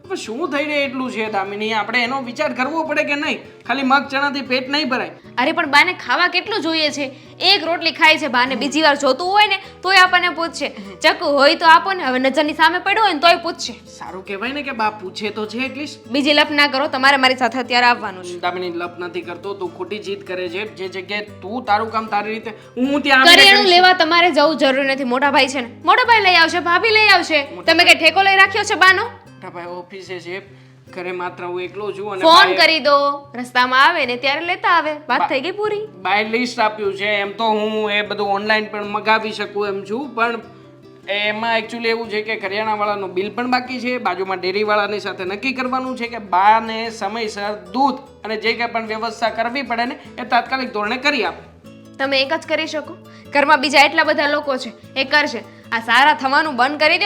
હવે શું થઈ રહે એટલું છે દામિની? આપણે એનો વિચાર કરવો પડે કે નહીં? ખાલી મગ ચણાથી પેટ નહીં ભરાય. અરે પણ બાને ખાવા કેટલું જોઈએ છે? એક રોટલી ખાય છે બાને. બીજી વાર જોતું હોય ને તોય આપણને પૂછશે. ચક્કુ હોય તો આપો ને. હવે નજરની સામે પડ્યું હોય ને તોય પૂછશે. સારું કહેવાય ને કે બા પૂછે તો છે એટલીસ્ટ. બીજી લપ ના કરો. તમારે મારી સાથે અત્યારે આવવાનું છે. દામિની લપ નથી કરતો. તું ખોટી જીદ કરે છે. જે જગ્યાએ તું તારું કામ તારી રીતે હું ત્યાં આવીને કરિયાણું કરીશ. લેવા તમારે જવું જરૂરી નથી. મોટા ભાઈ છે ને મોટા ભાઈ લઈ આવશે. ભાભી લઈ આવશે. તમે કઈ ઠેકો લઈ રાખ્યો છે બાનો? મોટા ભાઈ ઓફિસે છે. ઘરે માત્ર હું એકલો છું અને ફોન બાએ- કરી દો. રસ્તામાં આવે ને ત્યારે લેતા આવે. વાત થઈ ગઈ પૂરી. બાય લિસ્ટ આપ્યું છે. એમ તો હું એ બધું ઓનલાઈન પણ મગાવી શકું એમ છું પણ એમાં એકચ્યુઅલી એવું છે કે કરિયાણાવાળાનું બિલ પણ બાકી છે. બાજુમાં ડેરીવાળાની સાથે નક્કી કરવાનું છે કે બાને સમયસર દૂધ અને જે કંઈ પણ વ્યવસ્થા કરવી પડે ને એ તાત્કાલિક ધોરણે કરી આપે. તમે એક જ કરી શકો. ઘરમાં બીજા એટલા બધા લોકો છે એ કરશે. આ સારા થવાનું બંધ કરી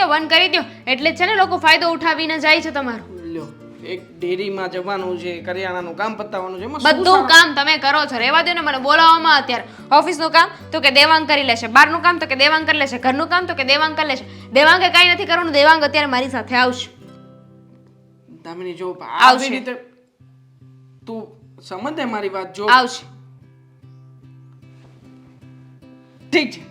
દો એટલે જ છે ને લોકો ફાયદો ઉઠાવીને જાય છે તમારું. લ્યો એક ડેરીમાં જવાનું છે, કરિયાણાનું કામ પતાવવાનું છે. એમાં શું બધું સારું? કામ તમે કરો છો. રહેવા દો ને મને બોલાવવામાં. અત્યારે ઓફિસનું કામ તો કે દેવાંગ કરી લેશે. બહારનું કામ તો કે દેવાંગ કરી લેશે. ઘરનું કામ તો કે દેવાંગ કરી લેશે. દેવાંગે કાંઈ નથી કરવાનું. દેવાંગ અત્યારે મારી સાથે આવશે. દામિની જો આવશે. આવી રીતે તું સમજ ને મારી વાત. જો આવશે. ઠીક છે,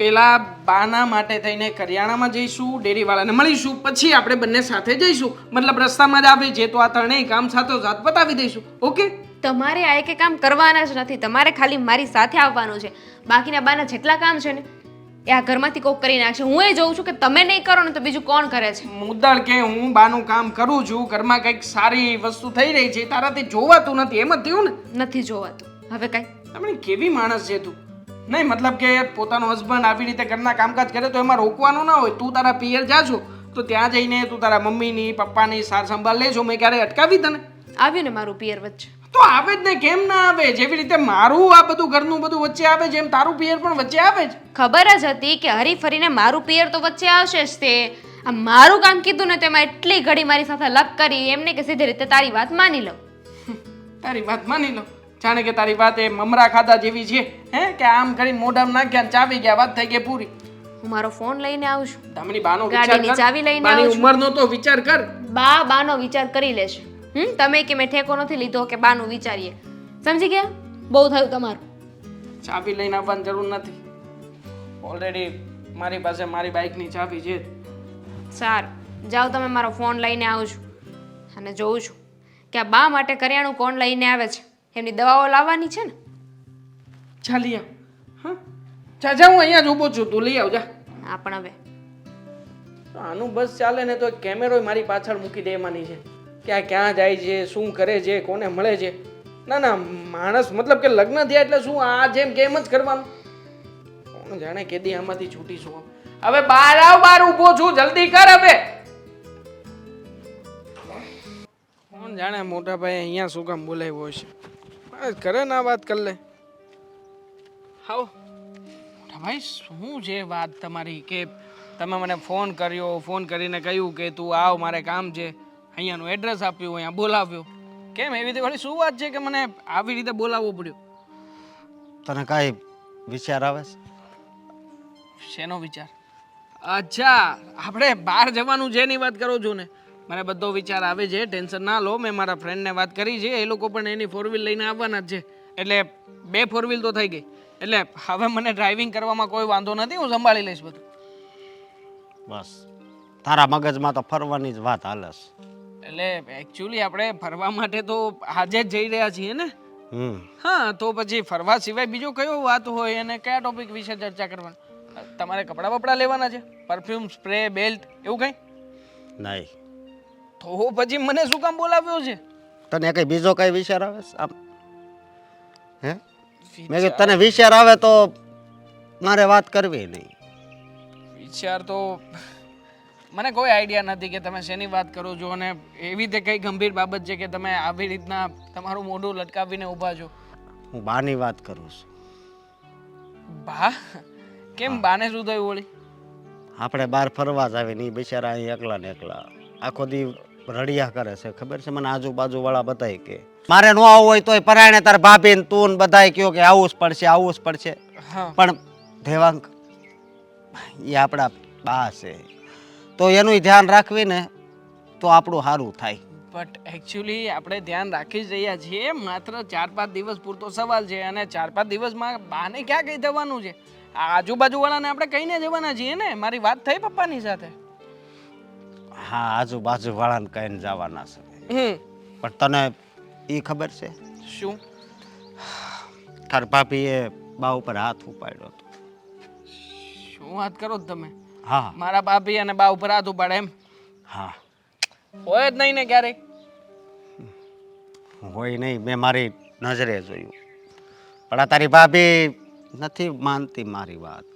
પેલા બાના માટે થઈને કરિયાણામાં જઈશું, ડેરીવાળાને મળીશું, પછી આપણે બંને સાથે જઈશું. મતલબ રસ્તામાં જ આવે છે તો આ ત્રણેય કામ સાથોસાથ પતાવી દઈશું. ઓકે? તમારે આ એક કામ કરવાના જ નથી. તમારે ખાલી મારી સાથે આવવાનું છે. બાકીના બાના જેટલા કામ છે ને એ આ ઘરમાંથી કોક કરી નાખશે. હું એ જોઉં છું કે તમે નહીં કરો ને તો બીજું કોણ કરે છે. મુદ્દળ કે હું બાનું કામ કરું છું, ઘરમાં કંઈક સારી વસ્તુ થઈ રહી છે, તારાથી જોવાતું નથી, એમ જ થયું ને? નથી જોવાતું. હવે કઈ તમે કેવી માણસ છે તું? નહીં મતલબ કે પોતાનો હસબન્ડ આવી રીતે ઘરના કામકાજ કરે તો એમાં રોકવાનું ના હોય. તું તારા પિયર જાજો તો ત્યાં જઈને તું તારા મમ્મીની પપ્પાની સાર સંભાળ લેજો. મેં ક્યારે અટકાવી તને? આવ્યું ને મારું પિયર વચ્ચે. તો આવે જ ને, કેમ ના આવે? જેવી રીતે મારું આ બધું ઘરનું બધું વચ્ચે આવે છે એમ તારું પિયર પણ વચ્ચે આવે જ. ખબર જ હતી કે હરી ફરીને મારું પિયર તો વચ્ચે આવશે જ. તે આ મારું કામ કીધું ને તેમાં એટલી ઘડી મારી સાથે લપ કરી, એમને કે સીધી રીતે તારી વાત માની લઉં. તારી વાત માની લો, જાણે કે તારી વાત એ મમરા ખાધા જેવી છે. હે કે આમ કરીને મોઢામાં નાખ્યા ને ચાવી ગયા, વાત થઈ ગઈ પૂરી. હું મારો ફોન લઈને આવું છું. તામની બાનો વિચાર ગાડીની કર. ચાવી લઈને બાની આવું છું. ઉંમરનો તો વિચાર કર. બાનો વિચાર કરી લેશે. તમે કે મેં ઠેકો નથી લીધો કે બાનું વિચારીએ. સમજી ગયા? બહુ થયું તમારું. ચાવી લઈને આવવાની જરૂર નથી. ઓલરેડી મારી પાસે મારી બાઇકની ચાવી છે. સારું, જાઓ તમે. મારો ફોન લઈને આવું છું અને જોઉં છું કે આ બા માટે કરિયાણું કોણ લઈને આવે છે. એમની દવાઓ લાવવાની છે ને. ચાલી આવ. હા ચાચા, હું અહીંયા જ ઊભો છું, તું લઈ આવજા. હા પણ હવે આનું બસ ચાલે ને તો કેમેરો મારી પાછળ મૂકી દેવાની છે કે આ ક્યાં જાય છે, શું કરે છે, કોને મળે છે. ના ના, માણસ મતલબ કે લગ્ન થયા એટલે શું આ જેમ કેમ જ કરવાનું? કોણ જાણે કેદી આમાંથી છૂટીશું. હવે બહાર આવ, બહાર ઊભો છું, જલ્દી કર હવે. કોણ જાણે મોટા ભાઈ અહીંયા શું કામ બોલાવ્યો છે? કરે ના વાત કર લે. આવો મોટા ભાઈ, શું છે વાત તમારી કે તમે મને ફોન કર્યો, ફોન કરીને કહ્યું કે તું આવ, મારે કામ છે, અહીંયાનું એડ્રેસ આપ્યું, અહીંયા બોલાવ્યો. કેમ એવી રીતે વળી શું વાત છે કે મને આવી રીતે બોલાવવો પડ્યો? તને કાંઈ વિચાર આવે છે? શેનો વિચાર? અચ્છા, આપણે બહાર જવાનું છે એની વાત કરો છો ને? મને બધો વિચાર આવે છે, ટેન્શન ના લો. મેં મારા ફ્રેન્ડને વાત કરી છે, એ લોકો પણ એની 4 વ્હીલ લઈને આવવાના જ છે. એટલે 2 4 વ્હીલ તો થઈ ગઈ. એટલે હવે મને ડ્રાઇવિંગ કરવામાં કોઈ વાંધો નથી, હું સંભાળી લઈશ બધું. બસ તારા મગજમાં તો ફરવાની જ વાત હાલે છે. એટલે એકચ્યુઅલી આપણે ફરવા માટે તો આજે જ જઈ રહ્યા છીએ ને. હા, તો પછી ફરવા સિવાય બીજો કયો વાત હોય અને કયા ટોપિક વિશે ચર્ચા કરવાની? તમારે કપડાં બપડા લેવાના છે? પરફ્યુમ, સ્પ્રે, બેલ્ટ એવું કંઈ? નહીં. તો પછી મને શું કામ બોલાવ્યો છે? તને કઈ બીજો કઈ વિચાર આવે છે આમ? હે મેં કીધું તને વિચાર આવે તો મારે વાત કરવી નહીં. વિચાર તો મને કોઈ આઈડિયા નથી કે તમે શેની વાત કરો છો અને એવી રીતે કઈ ગંભીર બાબત છે કે તમે આવી રીતના તમારું મોઢું લટકાવીને ઊભા છો. હું બાની વાત કરું છું. બા? કેમ બાને શું થયું વળી? આપણે બહાર ફરવા જ આવે ને એ બિચારા અહીં એકલા ને એકલા આખો દી રડિયા કરે છે. ખબર છે મને? આજુબાજુ વાળા બધાય કે મારે ન આવવું હોય તોય પરાયણે તાર ભાભી ને તું ને બધાય કયો કે આવવું જ પડશે, આવવું જ પડશે. હા, પણ દેવાંગ એ આપણા બા છે તો એનું ધ્યાન રાખવી ને તો આપણું સારું થાય. બટ એકચ્યુઅલી આપણે ધ્યાન રાખી જ રહ્યા છીએ. માત્ર 4-5 દિવસ પૂરતો સવાલ છે અને 4-5 દિવસમાં બાને ક્યાં કહી દેવાનું છે? આજુબાજુ વાળાને આપણે કહીને જવાના છીએ ને. મારી વાત થઈ પપ્પાની સાથે. હા, આજુબાજુ વાળાને કહીને જવાના છે. પણ તને એ ખબર છે શું? તાર ભાભીએ બા ઉપર હાથ ઉપાડ્યો હતો. શું વાત કરો તમે? હા મારા ભાભી અને બા ઉપર હાથ ઉપાડે એમ? હા. હોય જ નહીં ને ક્યારેય. હોય નહીં, મેં મારી નજરે જોયું. પણ આ તારી ભાભી નથી માનતી મારી વાત.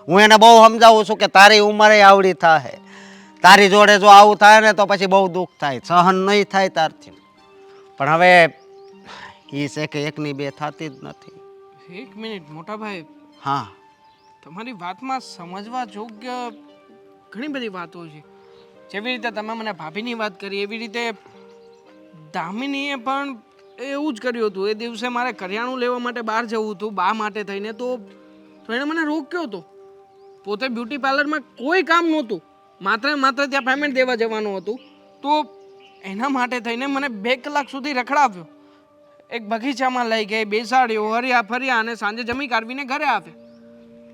હું એને બહુ સમજાવું છું કે તારી ઉંમરે આવડી થાય, તારી જોડે જો આવું થાય ને તો પછી બહુ દુઃખ થાય, સહન નહીં થાય તારથી. પણ હવે એ છે કે એકની બે થતી જ નથી. એક મિનિટ મોટા ભાઈ, હા, તમારી વાતમાં સમજવા યોગ્ય ઘણી બધી વાતો છે. જેવી રીતે તમે મને ભાભીની વાત કરી એવી રીતે દામિનીએ પણ એવું જ કર્યું હતું. એ દિવસે મારે કરિયાણું લેવા માટે બહાર જવું હતું બા માટે થઈને, તો એણે મને રોક્યો હતો. પોતે બ્યુટી પાર્લરમાં કોઈ કામ નહોતું, માત્ર ત્યાં પેમેન્ટ દેવા જવાનું હતું. તો એના માટે થઈને મને 2 કલાક સુધી રખડાવ્યો. એક બગીચામાં લઈ ગઈ, બેસાડ્યો, હર્યા ફર્યા અને સાંજે જમી કાઢવીને ઘરે આવ્યા.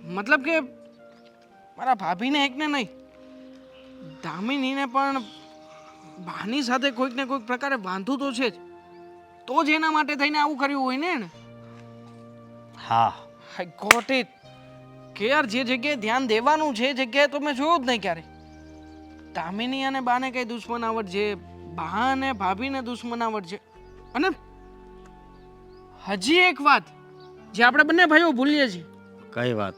મતલબ કે મારા ભાભીને એકને નહીં, દામિનીને પણ બાની સાથે કોઈક ને કોઈક પ્રકારે બાંધવું તો છે જ, તો જ એના માટે થઈને આવું કર્યું હોય ને એણે. હા આઈ ગોટ ઇટ કે યાર જે જગ્યાએ ધ્યાન દેવાનું છે એ જગ્યાએ તો મેં જોયું જ નહીં ક્યારે. દામિની અને બાને કઈ દુશ્મનાવટ છે, બા અને ભાભીને દુશ્મનાવટ છે. અને હજી એક વાત જે આપણે બંને ભાઈઓ ભૂલીએ છીએ, કઈ વાત?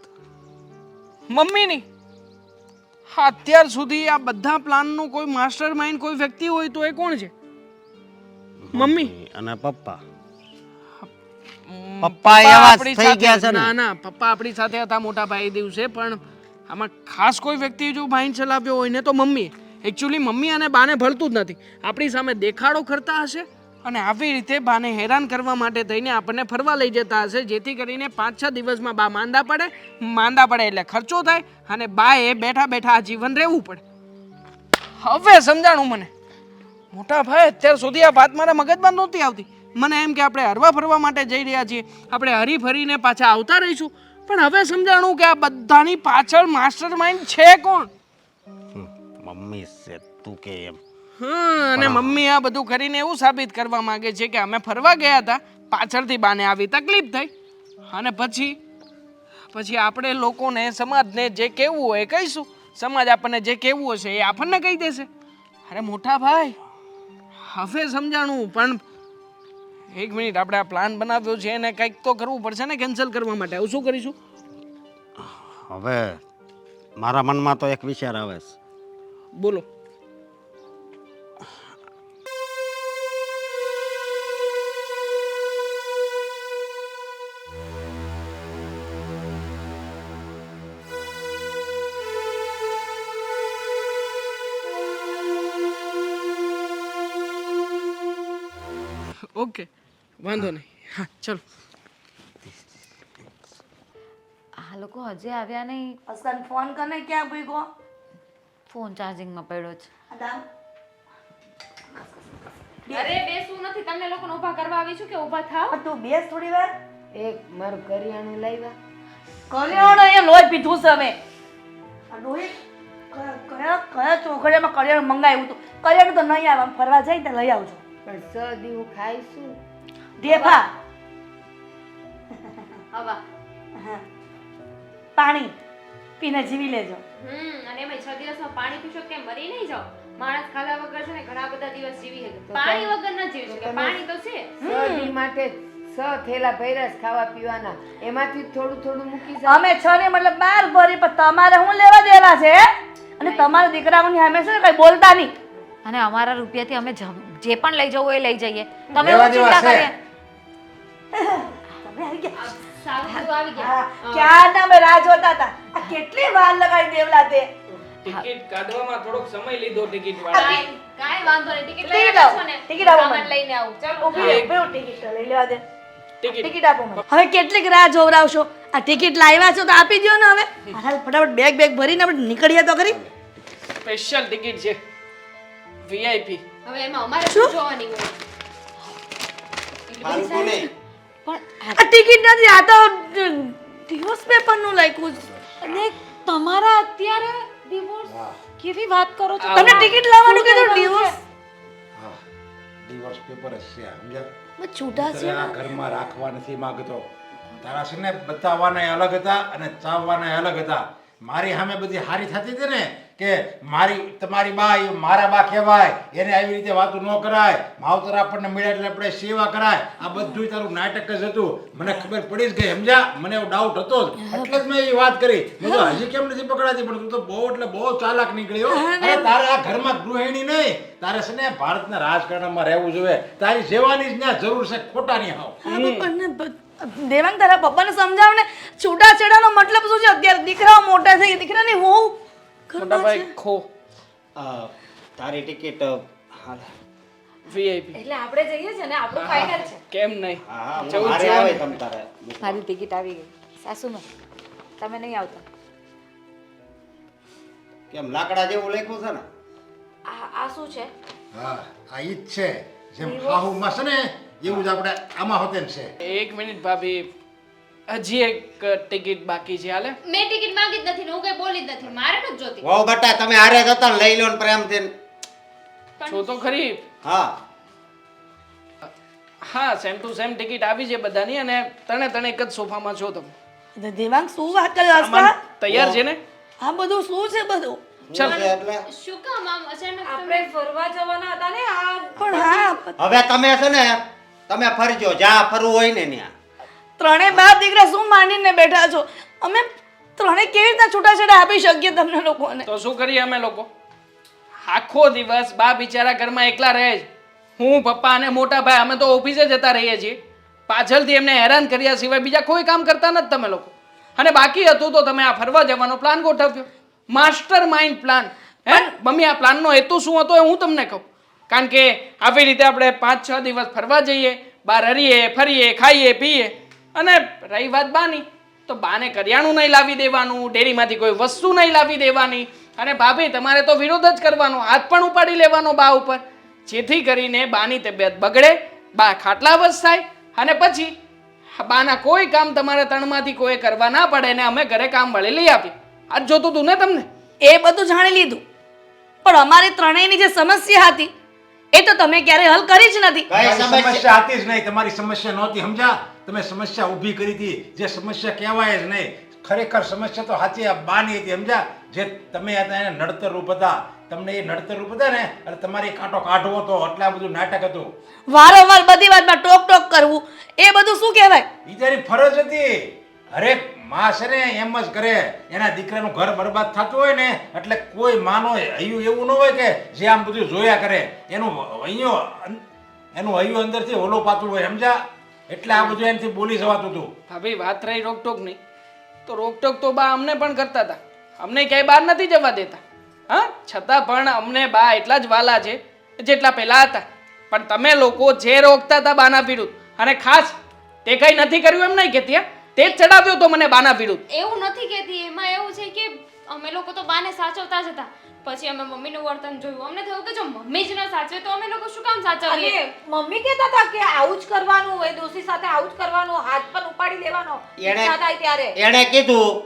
મમ્મીની. હા, અત્યાર સુધી આ બધા પ્લાનનું કોઈ માસ્ટર માઇન્ડ કોઈ વ્યક્તિ હોય તો એ કોણ છે? મમ્મી. અને પપ્પા. પપ્પા એવા આપણી થઈ ગયા છે સાથે- ને. ના ના, પપ્પા આપણી સાથે હતા મોટા ભાઈ દિવસે, પણ આમાં ખાસ કોઈ વ્યક્તિ જો માઇન્ડ ચલાવ્યો હોય ને તો મમ્મી. એકચ્યુઅલી મમ્મી અને બાને ભળતું જ નથી. આપણી સામે દેખાડો કરતા હશે અને આવી રીતે બાને હેરાન કરવા માટે થઈને આપણને ફરવા લઈ જતા હશે, જેથી કરીને 5-6 દિવસમાં બા માંદા પડે એટલે ખર્ચો થાય અને બાએ બેઠા બેઠા આ જીવન રહેવું પડે. હવે સમજાણું મને. મોટા ભાઈ, અત્યાર સુધી આ વાત મારા મગજમાં નહોતી આવતી. મને એમ કે આપણે હરવા ફરવા માટે જઈ રહ્યા છીએ, આપણે હરી ફરીને પાછા આવતા રહીશું, પણ હવે સમજાણું કે આ બધાની પાછળ માસ્ટર માઇન્ડ છે કોણ? મમ્મી છે, તું કે એમ. હા, અને મમ્મી આ બધું કરીને એવું સાબિત કરવા માંગે છે કે અમે ફરવા ગયા હતા, પાછળથી બાને આવી તકલીફ થઈ અને પછી આપણે લોકોને, સમાજને જે કહેવું હોય એ કહીશું. સમાજ આપણને જે કહેવું હશે એ આપણને કહી દેશે. અરે મોટા ભાઈ, હવે સમજાણું, પણ એક મિનિટ, આપણે આ પ્લાન બનાવ્યો છે એને કંઈક તો કરવું પડશે ને કેન્સલ કરવા માટે. આવું શું કરીશું? હવે મારા મનમાં તો એક વિચાર આવે છે. બોલો. ઓકે, વાંધો નહીં. હા, ચલો. આ લોકો હજી આવ્યા નહીં. અસન ફોન કરને ક્યાં ભૂગો? ફોન ચાર્જિંગમાં પડ્યો છે. અરે બેસવું નથી, તમને લોકોને ઊભા કરવા આવી છું કે ઊભા થાવ. તું બેસ થોડી વાર. એક મારું કરિયાણું લાવ્યા. કરિયાણું અહીંયા લોહી પીધું છે અમે. આ લોહી કયા ચોઘડિયામાં કરિયાણું મંગાવ્યું હતું? કરિયાણું તો નહીં આવે, આમ ફરવા જાય ને લઈ આવજો. પણ સદી હું ખાઈશું. ઢેફા, હવા. હા, પાણી પીને જીવી લેજો. અને એમાં 6 દિવસમાં પાણી પીશો કે મરી નહીં જાઓ. માણસ ખાધા વગર છે ને ઘણા બધા દિવસ જીવી શકે, પાણી વગર ન જીવી શકે. પાણી તો છે. સદી માટે 6 થેલા ભર્યા છે ખાવા પીવાના, એમાંથી થોડું થોડું મૂકી જાઓ. અમે 6 ને મતલબ 12 ભરી, પણ તમારે શું લેવા દેવા છે? અને તમારા દીકરાઓની સામે છે ને કઈ બોલતા નહીં. અને અમારા રૂપિયાથી અમે જે પણ લઈ જવું એ લઈ જઈએ. તમે લેવા એવું ચિંતા દેવા છે. કરીએ. તમે આવી ગયા. સારું તો આવી ગયા. હા, ક્યારના અમે રાહ જોતા હતા. આ કેટલી વાર લગાડી દેવલા તે. ટિકિટ કાઢવામાં થોડોક સમય લીધો ટિકિટ વાળા. કાંઈ વાંધો નહીં. ટિકિટ લઈ ટિકિટ આવો આવો, છો ને? ટિકિટ આવો સામાન મને. લઈને આવું. ચાલો. ઊભી રહો, ઊભી રહો, ટિકિટ લઈ લેવા દે. ટિકિટ ટિકિટ આપો મને. હવે કેટલીક રાહ જોવરાવશો? આ ટિકિટ લાવ્યા છો તો આપી દ્યો ને હવે. હાલ ફટાફટ બેગ ભરીને આપણે નીકળીએ તો ખરી. સ્પેશિયલ ટિકિટ છે, વીઆઈપી. હવે એમાં અમારે શું જોવાની હોય? ફાલતુ નહીં. પણ આ ટિકિટ નથી, આ તો ડિવોર્સ પેપરનું લખ્યું છે. અને તમારા અત્યારે ડિવોર્સ કેવી વાત કરો છો? તમને ટિકિટ લાવવાનું કીધું, ડિવોર્સ હા, ડિવોર્સ પેપર જ છે, સમજ્યા? છૂટા છે. તારે આ ઘરમાં રાખવા નથી માંગતો. તારા છે ને બતાવવાના અલગ હતા અને ચાવવાના અલગ હતા. મારી સામે બધી હારી થતી હતી ને કે તમારી બા એ મારા બા કહેવાય, એને આવી રીતે વાતો ન કરાય, માવતર આપણને મળ્યા એટલે આપણે સેવા કરાય. આ બધું તારું નાટક જ હતું. મને ખબર પડી જ ગઈ, સમજ્યા? મને એવો ડાઉટ હતો જ, એટલે જ મેં એ વાત કરી. મેં તો હજી કેમ નથી પકડાતી, પણ તું તો બહુ એટલે બહુ ચાલાક નીકળ્યો. અરે તારે આ ઘરમાં ગૃહિણી નહીં, તારે છે ને ભારતના રાજકારણમાં રહેવું જોઈએ. તારી સેવાની જ ત્યાં જરૂર છે, ખોટા નહીં હાવ. દેવાંગ, તારા પપ્પાને સમજાવ ને. છૂટાછેડાનો મતલબ શું છે? અત્યારે દીકરાઓ મોટા થઈ ગયા, દીકરાની વહુ મોટા ભાઈ ખો તારી ટિકિટ હાલ. વીઆઈપી. એટલે આપણે જઈએ છે ને, આપણું ફાઇનલ છે. કેમ નહીં? હા, હું જવું જ હારે જોઈએ. આવે તમ તારે. મારી ટિકિટ આવી ગઈ. સાસુમાં તમે નહીં આવતા. કેમ લાકડા જેવું લખ્યું છે ને? આ શું છે? હા, આ ઈ જ છે. જેમ હાહુમાં છે ને એવું જ આપણે આમાં હોતે છે. એક મિનિટ ભાભી, હજી એક ટિકિટ બાકી છે હાલે મેં ટિકિટ માંગી જ નથી ને હું કઈ બોલી જ નથી મારે નથી જોતી વાહ બટા તમે હારે જતા ને લઈ લો ને પ્રેમથી છો તો ખરી હા હા સેમ ટુ સેમ ટિકિટ આવી છે બધાની અને તણે એક જ સોફામાં છો તમે દેવાંગ શું વાત કરે સામાન હસતા તૈયાર છે ને આ બધું શું છે બધું એટલે શું કામ આમ અચાનક આપણે ફરવા જવાના હતા ને આ પણ હા હવે તમે છે ને તમે ફરજો જ્યાં ફરવું હોય ને ત્યાં ત્રણે બાપ દીકરા શું માંડીને બેઠા છો અમે ત્રણે કેવી રીતના છૂટાછેડા આપી શકીએ તમને લોકોને તો શું કરીએ અમે લોકો આખો દિવસ બા બિચારા ઘરમાં એકલા રહે છે હું પપ્પા અને મોટા ભાઈ અમે તો ઓફિસે જતા રહીએ છીએ પાછળથી એમને હેરાન કર્યા સિવાય બીજા કોઈ કામ કરતા નથી તમે લોકો અને બાકી હતું તો તમે આ ફરવા જવાનો પ્લાન ગોઠવ્યો માસ્ટર માઇન્ડ પ્લાન હે મમ્મી આ પ્લાનનો હેતુ શું હતો એ હું તમને કહું કારણ કે આવી રીતે આપણે 5-6 દિવસ ફરવા જઈએ બહાર હરીએ ફરીએ ખાઈએ પીએ અને રહી વાત બાની તો બાને કરિયાણું નહીં લાવી દેવાનું ડેરીમાંથી કોઈ વસ્તુ નહીં લાવી દેવાની અને ભાભી તમારે તો વિરોધ જ કરવાનો હાથ પણ ઉપાડી લેવાનો બા ઉપર જેથી કરીને બાની તબિયત બગડે બા ખાટલાવશ થાય અને પછી બાના કોઈ કામ તમારે તણમાંથી કોઈ કરવા ના પડે ને અમે ઘરે કામ વળી લઈ આપીએ આજ જોતું હતું ને તમને એ બધું જાણી લીધું પણ અમારી ત્રણેયની જે સમસ્યા હતી એ તો તમે ક્યારે હલ કરી જ નથી કઈ સમસ્યા સમસ્યા હતી જ નહીં તમારી સમસ્યા નહોતી સમજા તમે સમસ્યા ઊભી કરી હતી જે સમસ્યા કહેવાય જ નહીં ખરેખર સમસ્યા તો સાચી આ બાની હતી સમજા જે તમે હતા એને નડતર રૂપ હતા તમને એ નડતર રૂપ હતા ને એટલે તમારે કાંટો કાઢવો હતો એટલે આ બધું નાટક હતું વારંવાર બધી વાતમાં ટોક ટોક કરવું એ બધું શું કહેવાય ઈ તારી ફરજ હતી હરેક માં છે ને એમ જ કરે એના દીકરાનું ઘર બરબાદ થતું હોય ને એટલે કોઈ માનો હૈયું એવું ન હોય કે જે આમ બધું જોયા કરે એનું હૈયું અંદરથી ઓલો પાતું હોય સમજા એટલે આ બધું એનાથી બોલી જવાતું હતું ભાભી વાત રહી રોકટોક નહીં તો રોકટોક તો બા અમને પણ કરતા હતા અમને ક્યાંય બહાર નથી જવા દેતા હા છતાં પણ અમને બા એટલા જ વાલા છે જેટલા પહેલા હતા પણ તમે લોકો જે રોકતા હતા બાના વિરુદ્ધ અને ખાસ તે કઈ નથી કર્યું એમ નહીં કહેતી હા તે જ ચડાવ્યો તો મને બાના વિરુદ્ધ એવું નથી કહેતી એમાં એવું છે કે અમે લોકો તો બાને સાચવતા જ હતા પછી અમે મમ્મીનું વર્તન જોયું અમને થયું કે જો મમ્મી જ ન સાચવે તો અમે લોકો શું કામ સાચવીએ અને મમ્મી કહેતા હતા કે આવું જ કરવાનું હોય દોશી સાથે આવું જ કરવાનું હાથ પણ ઉપાડી લેવાનો ઈચ્છા થાય ત્યારે એણે કીધું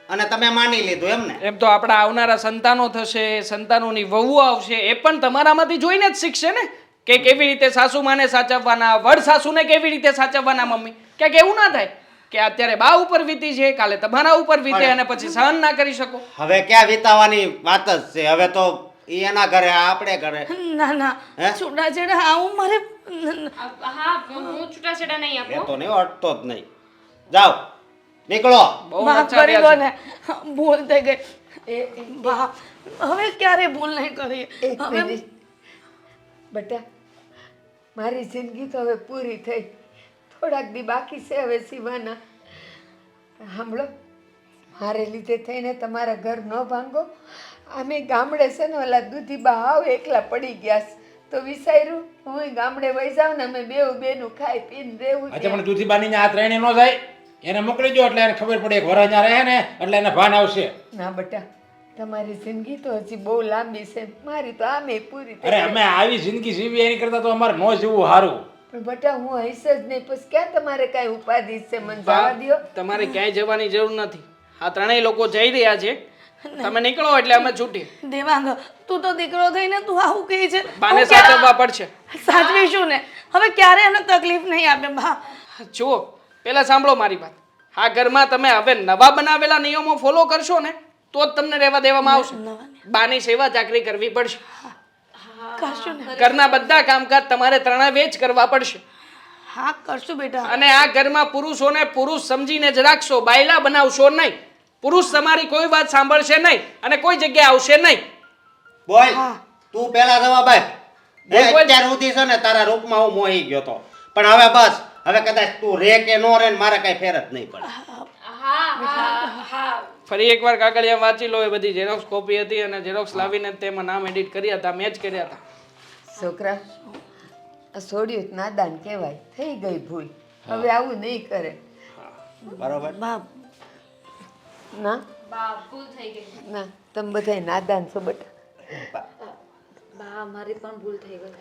અને તમે માની લીધું એમ ને એમ તો આપણા આવનારા સંતાનો થશે સંતાનોની વહુ આવશે એ પણ તમારામાંથી જોઈને જ શીખશે ને કે કેવી રીતે સાસુમાને સાચવવાના વડ સાસુને કેવી રીતે સાચવવાના મમ્મી ક્યાંક એવું ના થાય કે અત્યારે બા ઉપર વીતી છે કાલે તમારા ઉપર વીતે અને પછી સહન ના કરી શકો હવે ક્યાં વિતાવાની વાત જ છે હવે તો ઈ એના ઘરે આ આપણે ઘરે ના ના છૂટાછેડા આવું મારે હા હું છૂટાછેડા નહીં એ આપું તો નહીં અટતો જ નહીં જાઓ નીકળો બહુ માફ મચ્છા કરી રહ્યા દો છે. ને ભૂલ થઈ ગઈ બા હવે ક્યારે ભૂલ નહીં કરીએ એક હવે મિનિટ બેટા મારી જિંદગી તો હવે પૂરી થઈ થોડાક દી બાકી છે હવે સીવાના સાંભળો મારે લીધે થઈને તમારા ઘર ન ભાંગો અમે ગામડે છે ને ઓલા દૂધી બા આવ એકલા પડી ગયા છે તો વિચાર્યું હું ગામડે વહી જાઉં ને અમે બેનું ખાઈ પીને રહેવું આજે પણ દૂધીબાની હાથ રહીને ન જાય એને મોકલી દો એટલે એને ખબર પડે એક વર અહીંયા રહે ને એટલે એને ભાન આવશે ના બેટા તમારી જિંદગી તો હજી બહુ લાંબી છે મારી તો આમે પૂરી થઈ અરે અમે આવી જિંદગી જીવી એની કરતા તો અમારે ન જીવવું સારું પણ બેટા હું હઈશ જ નહીં પછી ક્યાં તમારે કાંઈ ઉપાધિ છે મને જવા દ્યો તમારે ક્યાંય જવાની જરૂર નથી આ ત્રણેય લોકો જઈ રહ્યા છે તમે નીકળો એટલે અમે છૂટીએ દેવાંગ તું તો દીકરો થઈને તું આવું કહે છે બાને હું ક્યાં- સાચવવા પડશે સાચવીશું ને હવે ક્યારે એને તકલીફ નહીં આપે બા જુઓ પહેલા સાંભળો મારી વાત આ ઘરમાં તમે હવે નવા બનાવેલા નિયમો ફોલો કરશો ને તો જ તમને રહેવા દેવામાં આવશે બાની સેવા ચાકરી કરવી પડશે કરશું ને ઘરના બધા કામકાજ તમારે ત્રણેય જ કરવા પડશે હા કરશું બેટા અને આ ઘરમાં પુરુષોને પુરુષ સમજીને જ રાખશો બાયલા બનાવશો નહીં પુરુષ તમારી કોઈ વાત સાંભળશે નહીં અને કોઈ જગ્યાએ આવશે નહીં બોલ તું પેલા જવાબ આપ બોલ, બોલ. અત્યાર સુધી છે ને તારા રૂપમાં હું મોહી ગયો તો પણ હવે બસ હવે કદાચ તું રે કે નો રે ને મારે કઈ ફેર જ નહીં પડે ફરી એકવાર કાગળિયા વાંચી લો એ બધી ઝેરોક્સ કોપી હતી અને ઝેરોક્સ લાવીને તેમાં નામ એડિટ કર્યા હતા મેં જ કર્યા હતા છોકરા આ છોડ્યું જ નાદાન કહેવાય થઈ ગઈ ભૂલ હવે આવું નહીં કરે બરોબર બા ના બા ભૂલ થઈ ગઈ ના તમે બધા નાદાન છો બેટા બા મારી પણ ભૂલ થઈ ગઈ